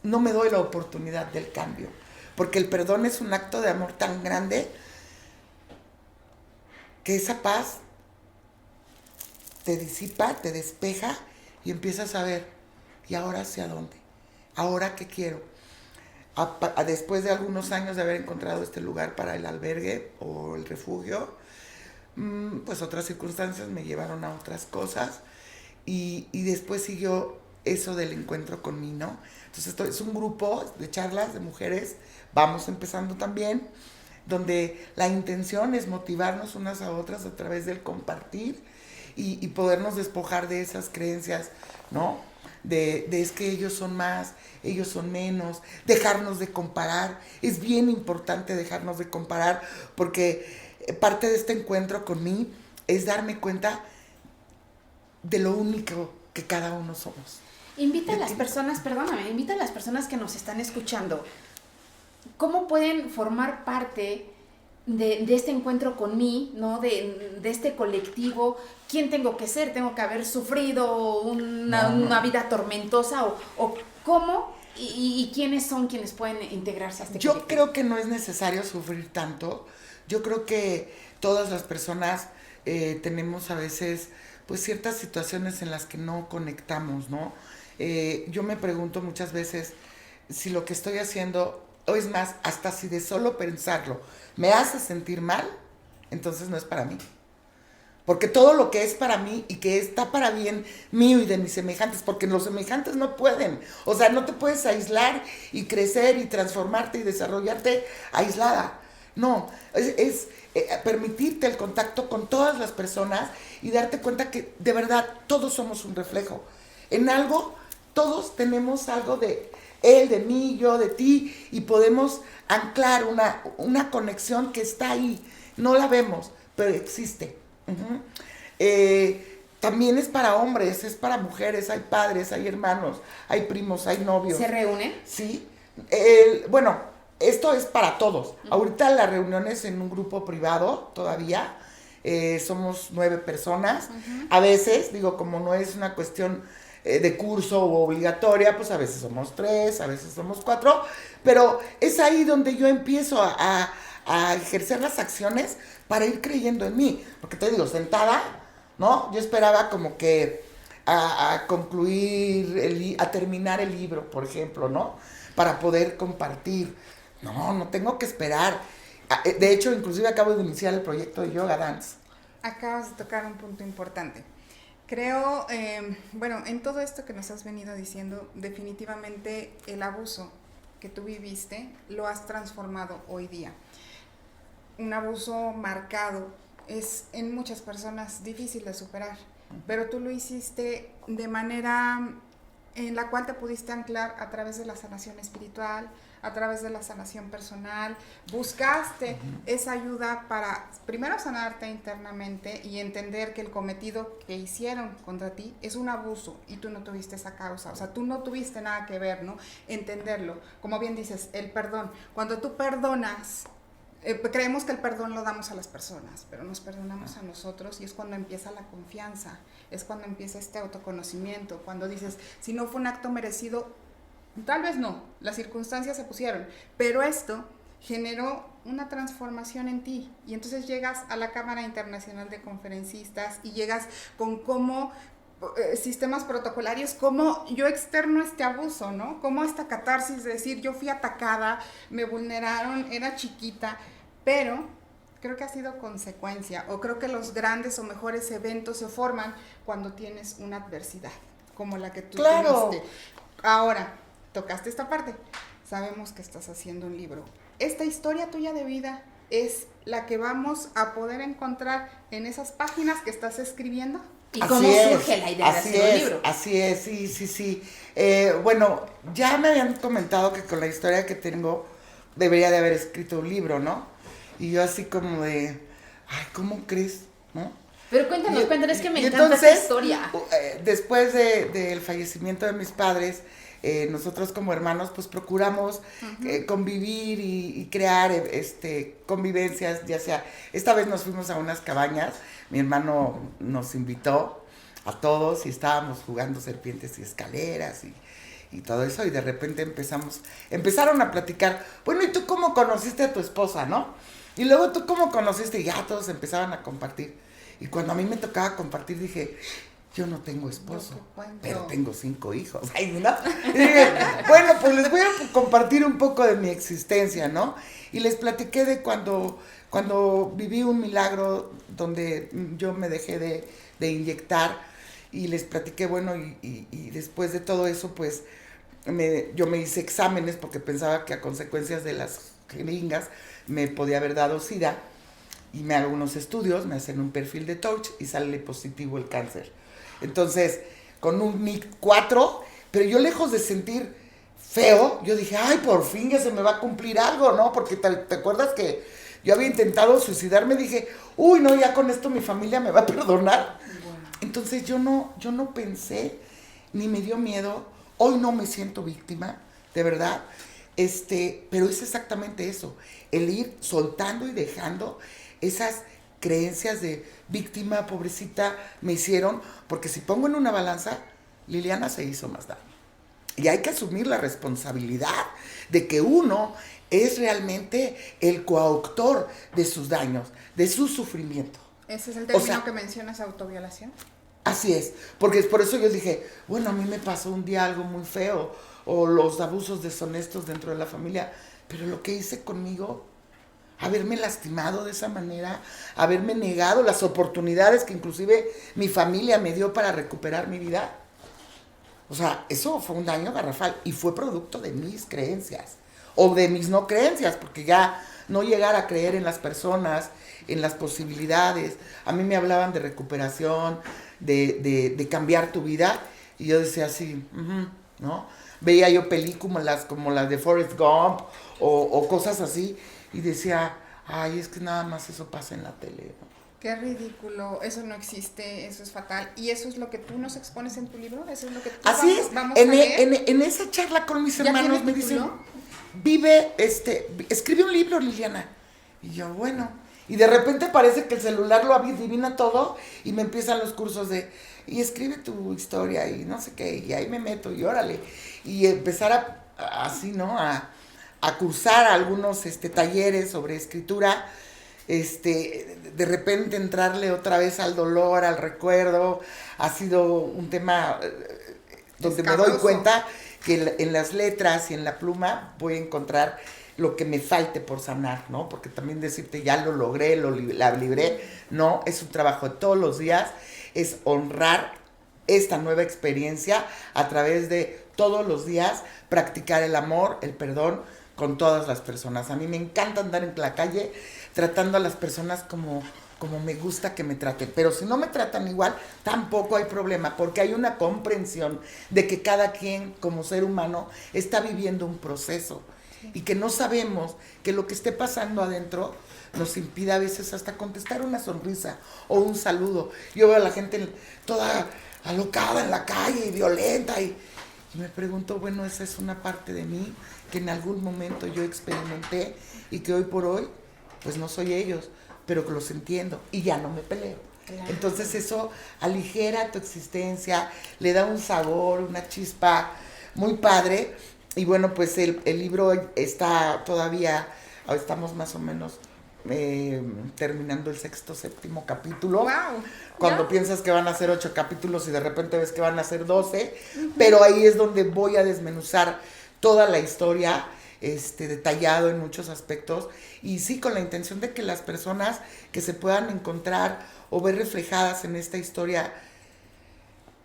no me doy la oportunidad del cambio, porque el perdón es un acto de amor tan grande que esa paz te disipa, te despeja y empiezas a ver, ¿y ahora hacia dónde? ¿Ahora qué quiero? Después de algunos años de haber encontrado este lugar para el albergue o el refugio, pues otras circunstancias me llevaron a otras cosas y después siguió eso del encuentro con mí, ¿no? Entonces esto es un grupo de charlas de mujeres, vamos empezando también, donde la intención es motivarnos unas a otras a través del compartir y podernos despojar de esas creencias, ¿no? De es que ellos son más, ellos son menos, dejarnos de comparar. Es bien importante dejarnos de comparar, porque parte de este encuentro con mí es darme cuenta de lo único que cada uno somos. Invita a las personas que nos están escuchando, ¿cómo pueden formar parte de este encuentro con mí, ¿no? De este colectivo? ¿Quién tengo que ser? ¿Tengo que haber sufrido una vida tormentosa? ¿O cómo? ¿Y quiénes son quienes pueden integrarse a este colectivo? Yo creo que no es necesario sufrir tanto. Yo creo que todas las personas tenemos a veces pues ciertas situaciones en las que no conectamos, ¿no? Yo me pregunto muchas veces si lo que estoy haciendo, o es más, hasta si de solo pensarlo me hace sentir mal, entonces no es para mí. Porque todo lo que es para mí y que está para bien mío y de mis semejantes, porque los semejantes no pueden, o sea, no te puedes aislar y crecer y transformarte y desarrollarte aislada. No, es permitirte el contacto con todas las personas y darte cuenta que de verdad todos somos un reflejo. En algo, todos tenemos algo de él, de mí, yo, de ti, y podemos anclar una conexión que está ahí. No la vemos, pero existe. Uh-huh. También es para hombres, es para mujeres, hay padres, hay hermanos, hay primos, hay novios. ¿Se reúnen? Sí. Bueno, esto es para todos. Uh-huh. Ahorita la reunión es en un grupo privado todavía. Somos 9 personas. Uh-huh. A veces, como no es una cuestión de curso o obligatoria, pues a veces somos 3, a veces somos 4, pero es ahí donde yo empiezo a ejercer las acciones para ir creyendo en mí, porque te digo, sentada, ¿no? Yo esperaba como que a concluir, a terminar el libro, por ejemplo, ¿no? Para poder compartir. No tengo que esperar. De hecho, inclusive acabo de iniciar el proyecto de Yoga Dance. Acabas de tocar un punto importante. Creo, bueno, en todo esto que nos has venido diciendo, definitivamente el abuso que tú viviste lo has transformado hoy día. Un abuso marcado es en muchas personas difícil de superar, pero tú lo hiciste de manera en la cual te pudiste anclar a través de la sanación espiritual, a través de la sanación personal, buscaste esa ayuda para primero sanarte internamente y entender que el cometido que hicieron contra ti es un abuso y tú no tuviste esa causa, o sea, tú no tuviste nada que ver, ¿no? Entenderlo, como bien dices, el perdón, cuando tú perdonas, creemos que el perdón lo damos a las personas, pero nos perdonamos a nosotros y es cuando empieza la confianza, es cuando empieza este autoconocimiento, cuando dices, si no fue un acto merecido, tal vez no, las circunstancias se pusieron, pero esto generó una transformación en ti y entonces llegas a la Cámara Internacional de Conferencistas y llegas con cómo sistemas protocolarios, cómo yo externo este abuso, ¿no? Cómo esta catarsis de decir yo fui atacada, me vulneraron, era chiquita, pero creo que ha sido consecuencia o creo que los grandes o mejores eventos se forman cuando tienes una adversidad como la que tú tuviste. Ahora, tocaste esta parte, sabemos que estás haciendo un libro. Esta historia tuya de vida es la que vamos a poder encontrar en esas páginas que estás escribiendo. ¿Y cómo surge la idea de hacer un libro? Así es, sí. Bueno, ya me habían comentado que con la historia que tengo debería de haber escrito un libro, ¿no? Y yo así como de, ay, ¿cómo crees? ¿No? Pero cuéntanos, es que me encanta esta historia. Después del fallecimiento de mis padres, nosotros como hermanos pues procuramos convivir y crear convivencias, ya sea, esta vez nos fuimos a unas cabañas, mi hermano nos invitó a todos y estábamos jugando serpientes y escaleras y todo eso, y de repente empezaron a platicar, bueno, ¿y tú cómo conociste a tu esposa, no? Y luego tú cómo conociste, y ya todos empezaban a compartir, y cuando a mí me tocaba compartir dije, yo no tengo esposo, pero tengo 5 hijos. Ay, ¿no? Y dije, bueno, pues les voy a compartir un poco de mi existencia, ¿no? Y les platiqué de cuando viví un milagro donde yo me dejé de inyectar, y les platiqué, bueno, y después de todo eso, pues, yo me hice exámenes porque pensaba que a consecuencias de las jeringas me podía haber dado SIDA, y me hago unos estudios, me hacen un perfil de Touch y sale positivo el cáncer. Entonces, con un NIC4, pero yo lejos de sentir feo, yo dije, ay, por fin ya se me va a cumplir algo, ¿no? Porque te acuerdas que yo había intentado suicidarme, dije, uy, no, ya con esto mi familia me va a perdonar. Bueno. Entonces yo no pensé, ni me dio miedo, hoy no me siento víctima, de verdad, pero es exactamente eso, el ir soltando y dejando esas creencias de víctima, pobrecita, me hicieron, porque si pongo en una balanza, Liliana se hizo más daño. Y hay que asumir la responsabilidad de que uno es realmente el coautor de sus daños, de su sufrimiento. ¿Ese es el término que mencionas, autoviolación? Así es, porque es por eso yo dije, bueno, a mí me pasó un día algo muy feo, o los abusos deshonestos dentro de la familia, pero lo que hice conmigo, haberme lastimado de esa manera, haberme negado las oportunidades que inclusive mi familia me dio para recuperar mi vida. O sea, eso fue un daño garrafal y fue producto de mis creencias o de mis no creencias, porque ya no llegar a creer en las personas, en las posibilidades. A mí me hablaban de recuperación, de cambiar tu vida, y yo decía así, ¿no? Veía yo películas como las de Forrest Gump o cosas así, y decía, ay, es que nada más eso pasa en la tele, ¿no? Qué ridículo, eso no existe, eso es fatal. ¿Y eso es lo que tú nos expones en tu libro? ¿Eso es lo que tú Así vamos es, a leer? en esa charla con mis hermanos me dicen, escribe un libro, Liliana. Y yo, bueno, y de repente parece que el celular lo adivina todo, y me empiezan los cursos y escribe tu historia, y no sé qué, y ahí me meto, y órale. Y empezar así, ¿no? A cursar algunos talleres sobre escritura, de repente entrarle otra vez al dolor, al recuerdo, ha sido un tema donde me doy cuenta que en las letras y en la pluma voy a encontrar lo que me falte por sanar, ¿no? Porque también decirte ya lo logré, la libré, no, es un trabajo de todos los días, es honrar esta nueva experiencia a través de todos los días practicar el amor, el perdón con todas las personas. A mí me encanta andar en la calle tratando a las personas como me gusta que me traten, pero si no me tratan igual, tampoco hay problema, porque hay una comprensión de que cada quien como ser humano está viviendo un proceso y que no sabemos que lo que esté pasando adentro nos impide a veces hasta contestar una sonrisa o un saludo. Yo veo a la gente toda alocada en la calle y violenta y me pregunto, bueno, esa es una parte de mí que en algún momento yo experimenté y que hoy por hoy pues no soy ellos, pero que los entiendo y ya no me peleo. Claro. Entonces eso aligera tu existencia, le da un sabor, una chispa muy padre. Y bueno, pues el libro está todavía, estamos más o menos terminando el 6º, 7º capítulo. Wow. Cuando piensas que van a ser 8 capítulos y de repente ves que van a ser 12, pero ahí es donde voy a desmenuzar toda la historia, detallado en muchos aspectos, y sí, con la intención de que las personas que se puedan encontrar o ver reflejadas en esta historia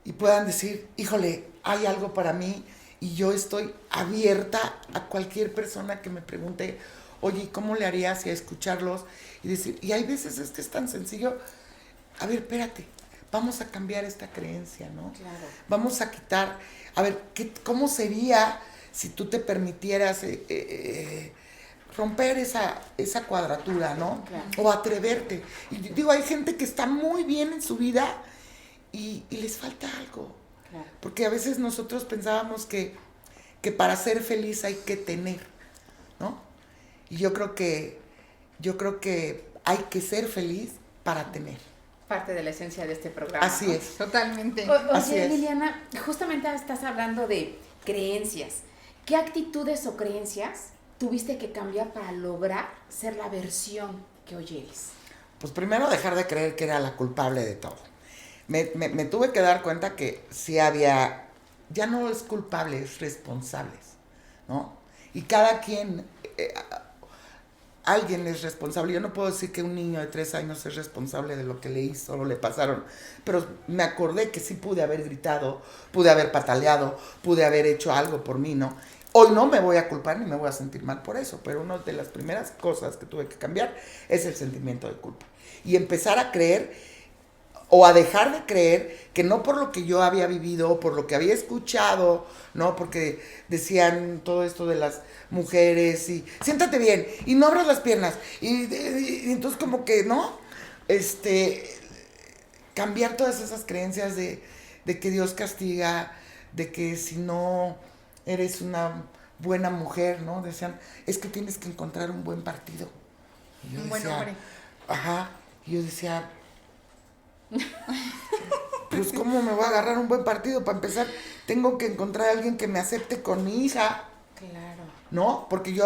y puedan decir, híjole, hay algo para mí, y yo estoy abierta a cualquier persona que me pregunte, oye, ¿cómo le harías? Y a escucharlos y decir, y hay veces es que es tan sencillo, a ver, espérate, vamos a cambiar esta creencia, ¿no? Claro. Vamos a quitar, a ver, ¿cómo sería si tú te permitieras romper esa cuadratura, ¿no? Claro. O atreverte. Y digo, hay gente que está muy bien en su vida y les falta algo. Claro. Porque a veces nosotros pensábamos que para ser feliz hay que tener, ¿no? Y yo creo que hay que ser feliz para tener. Parte de la esencia de este programa. Así, ¿no? Es. Totalmente. Oye, Liliana, justamente estás hablando de creencias. ¿Qué actitudes o creencias tuviste que cambiar para lograr ser la versión que hoy eres? Pues primero dejar de creer que era la culpable de todo. Me tuve que dar cuenta que sí había, ya no es culpable, es responsables, ¿no? Y cada quien, alguien es responsable. Yo no puedo decir que un niño de 3 años es responsable de lo que le hizo o le pasaron, pero me acordé que sí pude haber gritado, pude haber pataleado, pude haber hecho algo por mí, ¿no? Hoy no me voy a culpar ni me voy a sentir mal por eso, pero una de las primeras cosas que tuve que cambiar es el sentimiento de culpa. Y empezar a creer o a dejar de creer que no por lo que yo había vivido, por lo que había escuchado, ¿no? Porque decían todo esto de las mujeres y siéntate bien y no abras las piernas y entonces como que, ¿no? Cambiar todas esas creencias de que Dios castiga, de que si no eres una buena mujer, ¿no? Decían, es que tienes que encontrar un buen partido. Y yo un decía, buen hombre. Ajá, y yo decía, pues ¿cómo me voy a agarrar un buen partido? Para empezar, tengo que encontrar a alguien que me acepte con mi hija. Claro. ¿No? Porque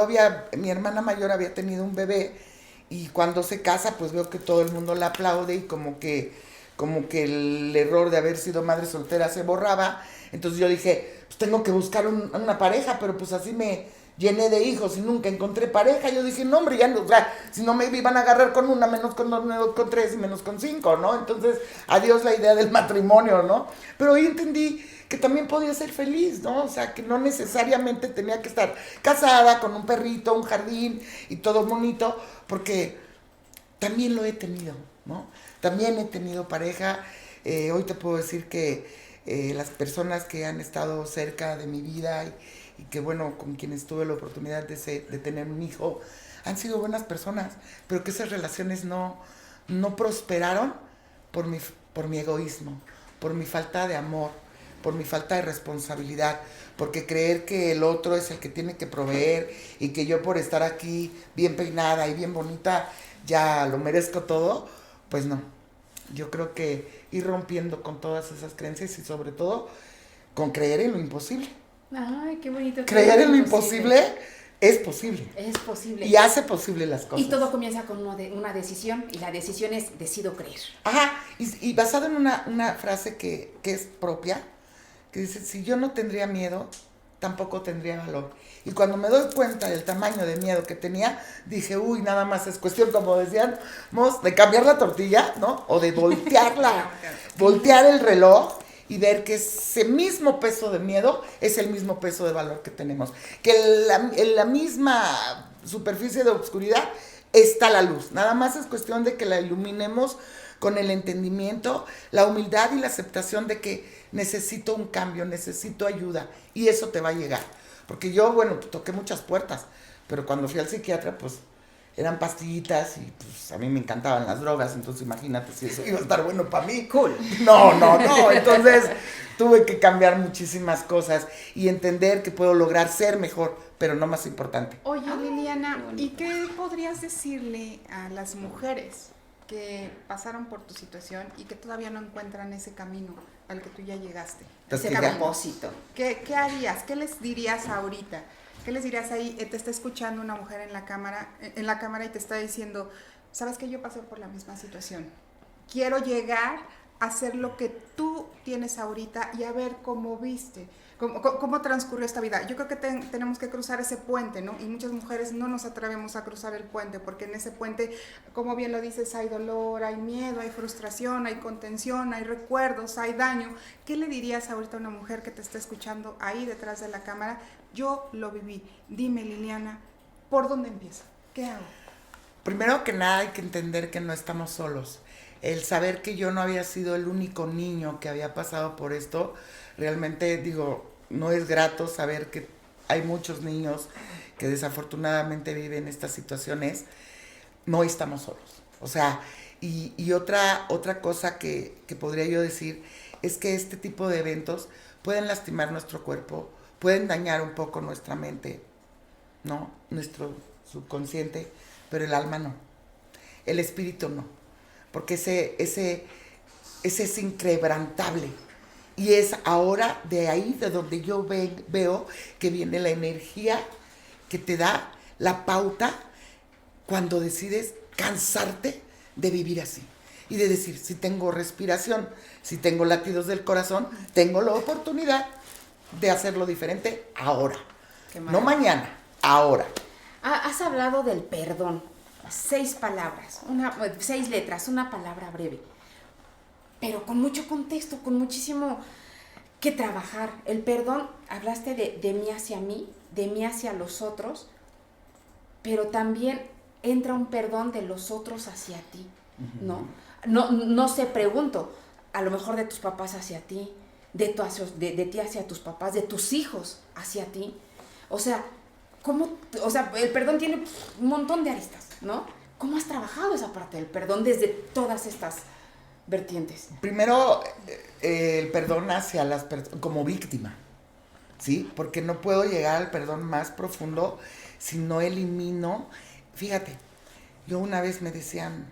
mi hermana mayor había tenido un bebé y cuando se casa, pues veo que todo el mundo la aplaude y como que el error de haber sido madre soltera se borraba. Entonces yo dije, pues tengo que buscar una pareja, pero pues así me llené de hijos y nunca encontré pareja. Yo dije, no, hombre, ya no, o sea, si no me iban a agarrar con una, menos con dos, menos con 3 y menos con 5, ¿no? Entonces, adiós la idea del matrimonio, ¿no? Pero hoy entendí que también podía ser feliz, ¿no? O sea, que no necesariamente tenía que estar casada con un perrito, un jardín y todo bonito, porque también lo he tenido, ¿no? También he tenido pareja. Hoy te puedo decir que las personas que han estado cerca de mi vida y que, bueno, con quienes tuve la oportunidad de tener un hijo, han sido buenas personas, pero que esas relaciones no prosperaron por mi egoísmo, por mi falta de amor, por mi falta de responsabilidad, porque creer que el otro es el que tiene que proveer y que yo por estar aquí bien peinada y bien bonita ya lo merezco todo, pues no. Yo creo que ir rompiendo con todas esas creencias y sobre todo con creer en lo imposible. Ay, qué bonito. Creer en lo imposible es posible. Es posible. Y hace posible las cosas. Y todo comienza con una decisión, y la decisión es decido creer. Ajá, y basado en una frase que es propia, que dice, si yo no tendría miedo, tampoco tendría valor. Y cuando me doy cuenta del tamaño de miedo que tenía, dije, uy, nada más es cuestión, como decíamos, de cambiar la tortilla, ¿no? O de voltear el reloj y ver que ese mismo peso de miedo es el mismo peso de valor que tenemos. Que en la misma superficie de oscuridad está la luz. Nada más es cuestión de que la iluminemos con el entendimiento, la humildad y la aceptación de que necesito un cambio, necesito ayuda, y eso te va a llegar. Porque yo, bueno, toqué muchas puertas, pero cuando fui al psiquiatra, pues eran pastillitas y pues a mí me encantaban las drogas, entonces imagínate si eso iba a estar bueno para mí. Cool. No, entonces tuve que cambiar muchísimas cosas y entender que puedo lograr ser mejor, pero no más importante. Oye, Liliana, ¿y qué podrías decirle a las mujeres que pasaron por tu situación y que todavía no encuentran ese camino al que tú ya llegaste? Ese propósito. ¿Qué harías? ¿Qué les dirías ahorita? ¿Qué les dirías ahí? Te está escuchando una mujer en la cámara y te está diciendo, ¿sabes que yo pasé por la misma situación? Quiero llegar a hacer lo que tú tienes ahorita y a ver cómo viste, cómo transcurrió esta vida. Yo creo que tenemos que cruzar ese puente, ¿no? Y muchas mujeres no nos atrevemos a cruzar el puente, porque en ese puente, como bien lo dices, hay dolor, hay miedo, hay frustración, hay contención, hay recuerdos, hay daño. ¿Qué le dirías ahorita a una mujer que te está escuchando ahí detrás de la cámara? Yo lo viví. Dime, Liliana, ¿por dónde empiezo? ¿Qué hago? Primero que nada hay que entender que no estamos solos. El saber que yo no había sido el único niño que había pasado por esto, realmente digo, no es grato saber que hay muchos niños que desafortunadamente viven estas situaciones. No estamos solos. O sea, y otra cosa que podría yo decir es que este tipo de eventos pueden lastimar nuestro cuerpo, pueden dañar un poco nuestra mente, ¿no? Nuestro subconsciente, pero el alma no. El espíritu no. Porque ese es inquebrantable. Y es ahora de ahí de donde yo veo que viene la energía que te da la pauta cuando decides cansarte de vivir así. Y de decir, si tengo respiración, si tengo latidos del corazón, tengo la oportunidad de hacerlo diferente ahora. No mañana, ahora. Has hablado del perdón. 6 palabras, 6 letras, una palabra breve. Pero con mucho contexto, con muchísimo que trabajar. El perdón, hablaste de mí hacia mí, de mí hacia los otros, pero también entra un perdón de los otros hacia ti, ¿no? No sé, pregunto, a lo mejor de tus papás hacia ti, de ti hacia tus papás, de tus hijos hacia ti. O sea, el perdón tiene un montón de aristas, ¿no? ¿Cómo has trabajado esa parte del perdón desde todas estas vertientes? Primero, el perdón hacia las personas, como víctima, ¿sí? Porque no puedo llegar al perdón más profundo si no elimino. Fíjate, yo una vez me decían,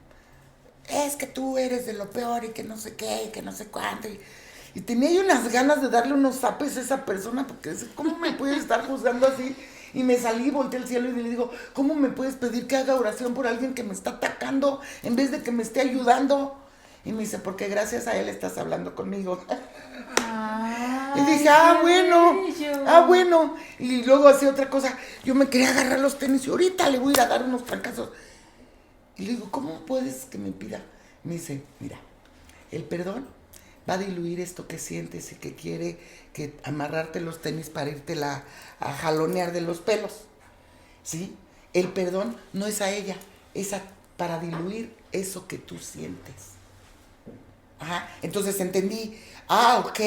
es que tú eres de lo peor y que no sé qué y que no sé cuánto. Y tenía yo unas ganas de darle unos zapes a esa persona, porque ¿cómo me puedes estar juzgando así? Y me salí, volteé al cielo y le digo, ¿cómo me puedes pedir que haga oración por alguien que me está atacando en vez de que me esté ayudando? Y me dice, porque gracias a él estás hablando conmigo. Y dije, bueno. Y luego hacía otra cosa. Yo me quería agarrar los tenis y ahorita le voy a ir a dar unos trancazos. Y le digo, ¿cómo puedes que me pida? Me dice, mira, el perdón va a diluir esto que sientes y que quiere que amarrarte los tenis para irte a jalonear de los pelos, ¿sí? El perdón no es a ella, es para diluir eso que tú sientes. Ajá, entonces entendí, ok,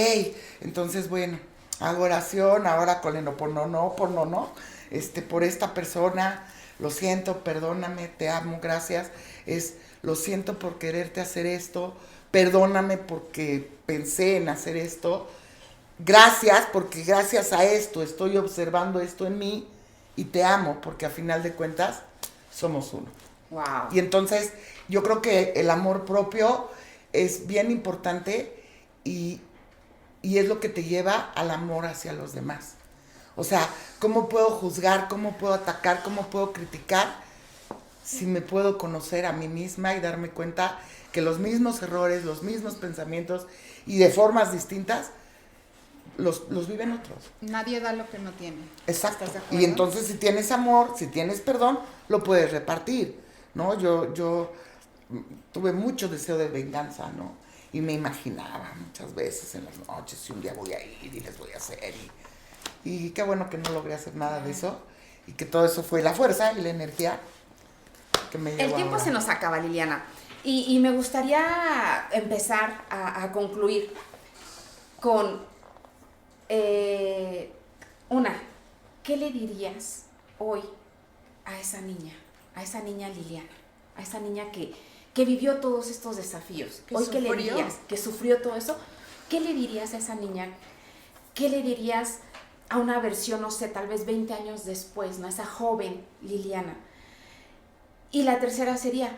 entonces bueno, hago oración ahora con el oponono, por esta persona, lo siento, perdóname, te amo, gracias, lo siento por quererte hacer esto, perdóname porque pensé en hacer esto, gracias porque gracias a esto estoy observando esto en mí y te amo porque a final de cuentas somos uno. Wow. Y entonces yo creo que el amor propio es bien importante y es lo que te lleva al amor hacia los demás. O sea, ¿cómo puedo juzgar, cómo puedo atacar, cómo puedo criticar si me puedo conocer a mí misma y darme cuenta que los mismos errores, los mismos pensamientos y de formas distintas los viven otros? Nadie da lo que no tiene. Exacto. ¿Estás de acuerdo? Y entonces si tienes amor, si tienes perdón, lo puedes repartir, ¿no? Yo tuve mucho deseo de venganza, ¿no? Y me imaginaba muchas veces en las noches, si un día voy a ir y les voy a hacer. Y qué bueno que no logré hacer nada de eso. Y que todo eso fue la fuerza y la energía que me llevó. El tiempo ahora. se nos acaba, Liliana. Y me gustaría empezar a concluir con ¿qué le dirías hoy a esa niña Liliana, a esa niña que vivió todos estos desafíos? Hoy, ¿qué le dirías? Que sufrió todo eso. ¿Qué le dirías a esa niña? ¿Qué le dirías a una versión, no sé, tal vez 20 años después, ¿no? Esa joven Liliana. Y la tercera sería,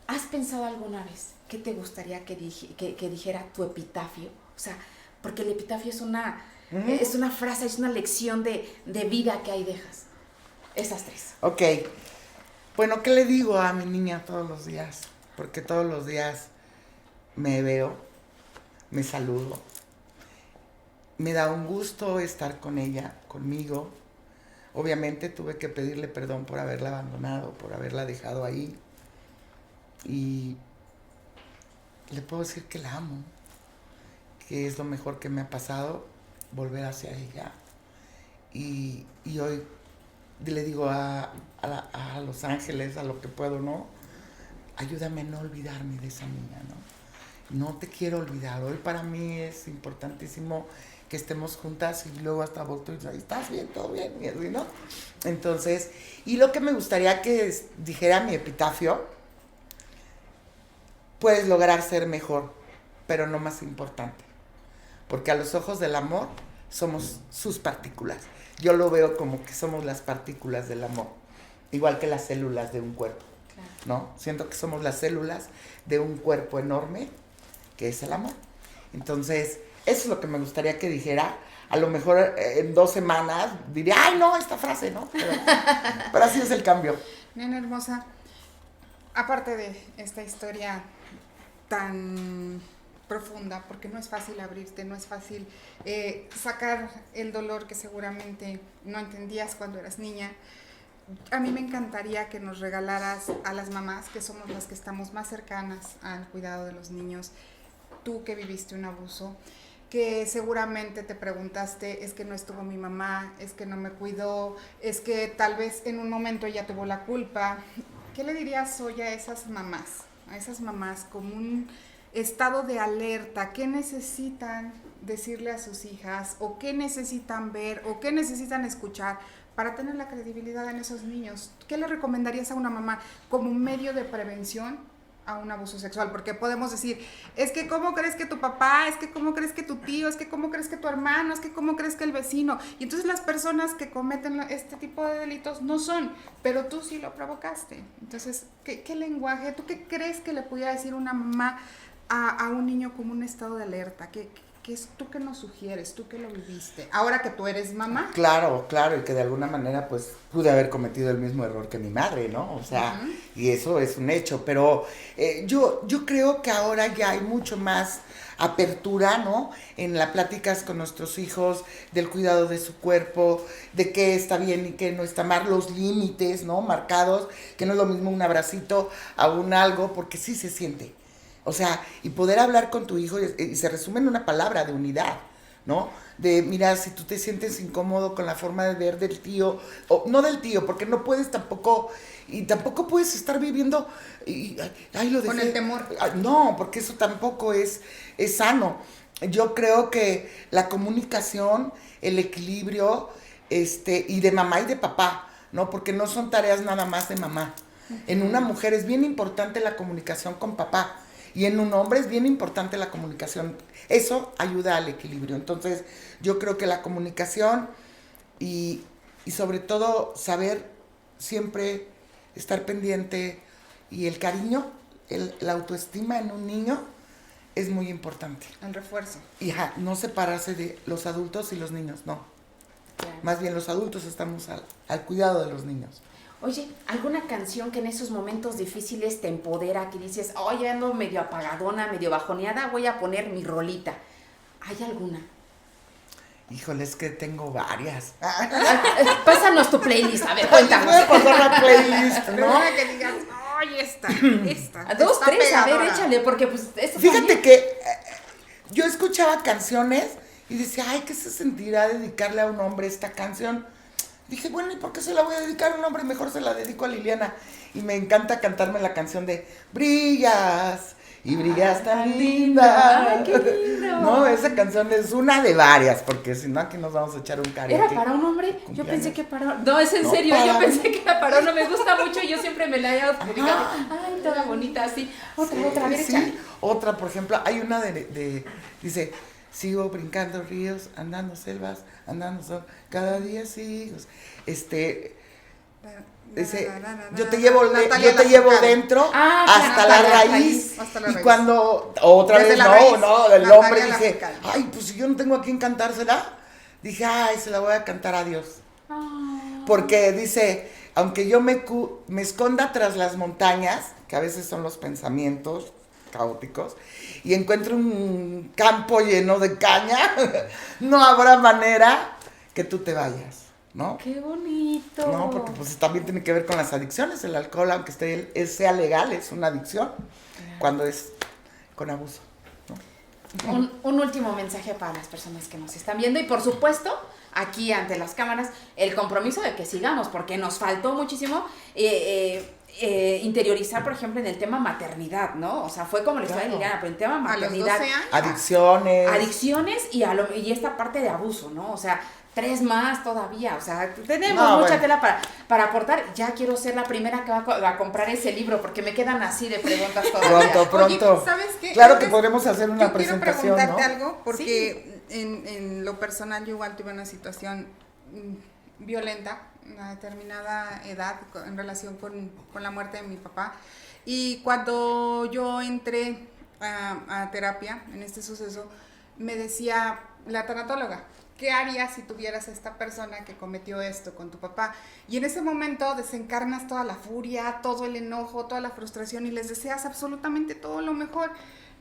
¿has pensado alguna vez qué te gustaría que dijera tu epitafio? O sea, porque el epitafio es una frase, es una lección de vida que ahí dejas. Esas tres. Ok. Bueno, ¿qué le digo a mi niña todos los días? Porque todos los días me veo, me saludo. Me da un gusto estar con ella, conmigo. Obviamente tuve que pedirle perdón por haberla abandonado, por haberla dejado ahí. Y le puedo decir que la amo, que es lo mejor que me ha pasado, volver hacia ella. Y hoy le digo a los ángeles, a lo que puedo, ¿no? Ayúdame a no olvidarme de esa niña, ¿no? No te quiero olvidar. Hoy para mí es importantísimo que estemos juntas y luego hasta volto y digo, ¿estás bien? ¿Todo bien? Y así, ¿no? Entonces, y lo que me gustaría que dijera mi epitafio, puedes lograr ser mejor, pero no más importante. Porque a los ojos del amor somos sus partículas. Yo lo veo como que somos las partículas del amor, igual que las células de un cuerpo, ¿no? Siento que somos las células de un cuerpo enorme, que es el amor. Entonces, eso es lo que me gustaría que dijera. A lo mejor en 2 semanas diría, ¡ay, no, esta frase, ¿no? Pero así es el cambio. Nena hermosa, aparte de esta historia tan profunda, porque no es fácil abrirte, no es fácil sacar el dolor que seguramente no entendías cuando eras niña. A mí me encantaría que nos regalaras a las mamás, que somos las que estamos más cercanas al cuidado de los niños, tú que viviste un abuso, que seguramente te preguntaste, es que no estuvo mi mamá, es que no me cuidó, es que tal vez en un momento ella tuvo la culpa. ¿Qué le dirías hoy a esas mamás como un estado de alerta? ¿Qué necesitan decirle a sus hijas? ¿O qué necesitan ver? ¿O qué necesitan escuchar para tener la credibilidad en esos niños? ¿Qué le recomendarías a una mamá como un medio de prevención a un abuso sexual? Porque podemos decir, es que ¿cómo crees que tu papá? Es que ¿cómo crees que tu tío? Es que ¿cómo crees que tu hermano? Es que ¿cómo crees que el vecino? Y entonces las personas que cometen este tipo de delitos no son, pero tú sí lo provocaste. Entonces, ¿qué lenguaje? ¿Tú qué crees que le pudiera decir una mamá a un niño como un estado de alerta? ¿Tú qué nos sugieres? ¿Tú qué lo viviste? Ahora que tú eres mamá. Claro, y que de alguna manera pues pude haber cometido el mismo error que mi madre, ¿no? O sea, y eso es un hecho, pero yo creo que ahora ya hay mucho más apertura, ¿no? En las pláticas con nuestros hijos, del cuidado de su cuerpo, de qué está bien y qué no está mal, los límites, ¿no? Marcados, que no es lo mismo un abracito a un algo, porque sí se siente. O sea, y poder hablar con tu hijo, y se resume en una palabra de unidad, ¿no? De, mira, si tú te sientes incómodo con la forma de ver del tío, o no del tío, porque no puedes tampoco, y tampoco puedes estar viviendo, lo dejé. Con el temor. No, porque eso tampoco es sano. Yo creo que la comunicación, el equilibrio, y de mamá y de papá, ¿no? Porque no son tareas nada más de mamá. En una mujer es bien importante la comunicación con papá. Y en un hombre es bien importante la comunicación. Eso ayuda al equilibrio. Entonces, yo creo que la comunicación y sobre todo saber siempre estar pendiente y el cariño, la autoestima en un niño es muy importante. El refuerzo. Y no separarse de los adultos y los niños, no. Claro. Más bien los adultos estamos al cuidado de los niños. Oye, ¿alguna canción que en esos momentos difíciles te empodera, que dices, oye, ando medio apagadona, medio bajoneada, voy a poner mi rolita? ¿Hay alguna? Híjole, es que tengo varias. Pásanos tu playlist, a ver, cuéntanos. Voy a pasar la playlist, ¿no? Que digas, ay, esta. Dos, está tres, a ver, pegadora. échale, porque pues esto Fíjate también. que yo escuchaba canciones y decía, ay, ¿qué se sentirá dedicarle a un hombre esta canción? Dije, bueno, ¿y por qué se la voy a dedicar a un hombre? Mejor se la dedico a Liliana. Y me encanta cantarme la canción de Brillas y brillas tan linda. Ay, qué lindo. No, esa canción es una de varias, porque si no aquí nos vamos a echar un karaoke. ¿Era para un hombre? Yo Cumpleaños. pensé que para... No, es en No, serio, yo para pensé mí. que era para uno. Me gusta mucho, yo siempre me la he adjudicado. Ay, toda bonita, así. Otra, a ver, Sí, échale. otra, por ejemplo, hay una dice, sigo brincando ríos, andando selvas, andando sol, cada día sigo. Dice, yo te llevo, Natalia yo te llevo Lafourcade. dentro Ah, hasta claro, la la raíz. raíz. Hasta la Y raíz. cuando otra Desde vez la no, raíz, el Natalia hombre dice, Lafourcade. ay, pues si yo no tengo a quién cantársela, dije, ay, se la voy a cantar a Dios. Ah. Porque dice, aunque yo me esconda tras las montañas, que a veces son los pensamientos caóticos, y encuentro un campo lleno de caña, no habrá manera que tú te vayas, ¿no? Qué bonito. No, porque pues también tiene que ver con las adicciones. El alcohol, aunque sea legal, es una adicción cuando es con abuso, ¿no? Un último mensaje para las personas que nos están viendo y por supuesto aquí ante las cámaras el compromiso de que sigamos porque nos faltó muchísimo interiorizar, por ejemplo, en el tema maternidad, ¿no? O sea, fue como la historia de Claro. Liliana, pero en tema A los maternidad, 12 años. Adicciones. adicciones y esta parte de abuso, ¿no? O sea, 3 más todavía, o sea, tenemos No, mucha bueno. tela para aportar. Ya quiero ser la primera que va a comprar ese libro porque me quedan así de preguntas todavía. Pronto. Oye, ¿sabes qué? Claro que Antes, podremos hacer una yo quiero presentación, preguntarte ¿no? algo, porque en lo personal yo igual tuve una situación violenta a una determinada edad en relación con la muerte de mi papá. Y cuando yo entré a terapia en este suceso, me decía la tanatóloga, ¿qué harías si tuvieras a esta persona que cometió esto con tu papá? Y en ese momento desencarnas toda la furia, todo el enojo, toda la frustración y les deseas absolutamente todo lo mejor.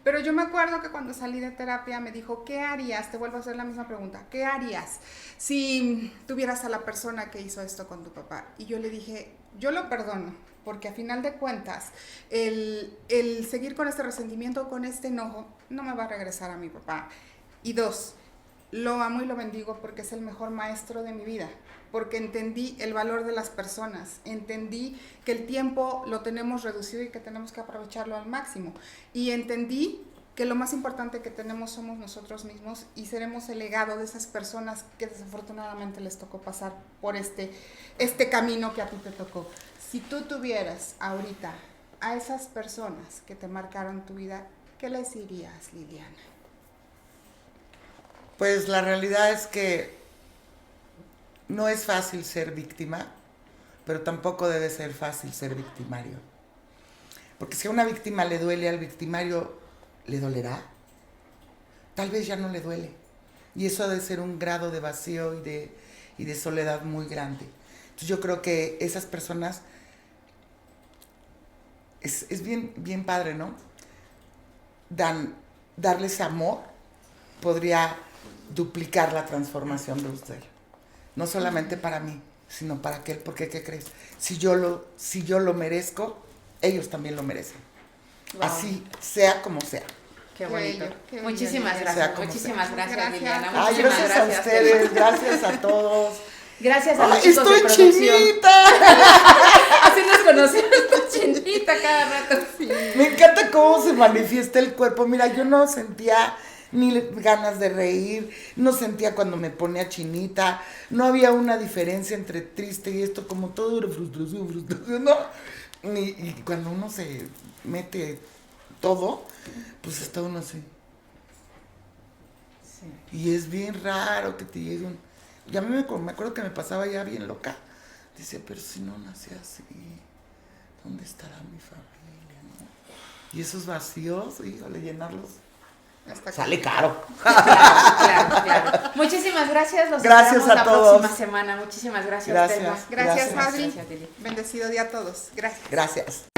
Pero yo me acuerdo que cuando salí de terapia me dijo, ¿qué harías? Te vuelvo a hacer la misma pregunta, ¿qué harías si tuvieras a la persona que hizo esto con tu papá? Y yo le dije, yo lo perdono, porque a final de cuentas, el seguir con este resentimiento, con este enojo, no me va a regresar a mi papá. Y 2, lo amo y lo bendigo porque es el mejor maestro de mi vida, porque entendí el valor de las personas, entendí que el tiempo lo tenemos reducido y que tenemos que aprovecharlo al máximo, y entendí que lo más importante que tenemos somos nosotros mismos y seremos el legado de esas personas que desafortunadamente les tocó pasar por este camino que a ti te tocó. Si tú tuvieras ahorita a esas personas que te marcaron tu vida, ¿qué les dirías, Liliana? Pues la realidad es que no es fácil ser víctima, pero tampoco debe ser fácil ser victimario. Porque si a una víctima le duele, al victimario le dolerá. Tal vez ya no le duele. Y eso ha de ser un grado de vacío y de soledad muy grande. Entonces yo creo que esas personas es bien padre, ¿no? Darles amor podría duplicar la transformación de usted. No solamente para mí, sino para aquel, porque ¿qué crees? Si yo lo merezco, ellos también lo merecen. Wow. Así sea como sea. Qué bonito. Qué bello, Muchísimas Liliana. Sea gracias, como muchísimas sea. gracias, Gracias. Liliana. Ay, Muchísimas gracias a ustedes, gracias a todos. Gracias a los Ay, chicos de estoy producción. chinita. Así nos conocemos, estoy chinita cada rato. Me encanta cómo se manifiesta el cuerpo. Mira, yo no sentía ni ganas de reír, no sentía cuando me ponía chinita, no había una diferencia entre triste y esto, como todo era frustración, ¿no? Y cuando uno se mete todo, pues está uno así. Sí. Y es bien raro que te llegue un... Y a mí me acuerdo que me pasaba ya bien loca. Dice, pero si no nací así, ¿dónde estará mi familia, no? Y esos vacíos, híjole, llenarlos sale caro. Claro. Muchísimas gracias. Los Gracias esperamos a la todos. próxima semana. Muchísimas gracias. Gracias. Telma. Gracias, Gracias. Adri. Gracias, Lili. Bendecido día a todos. Gracias. Gracias.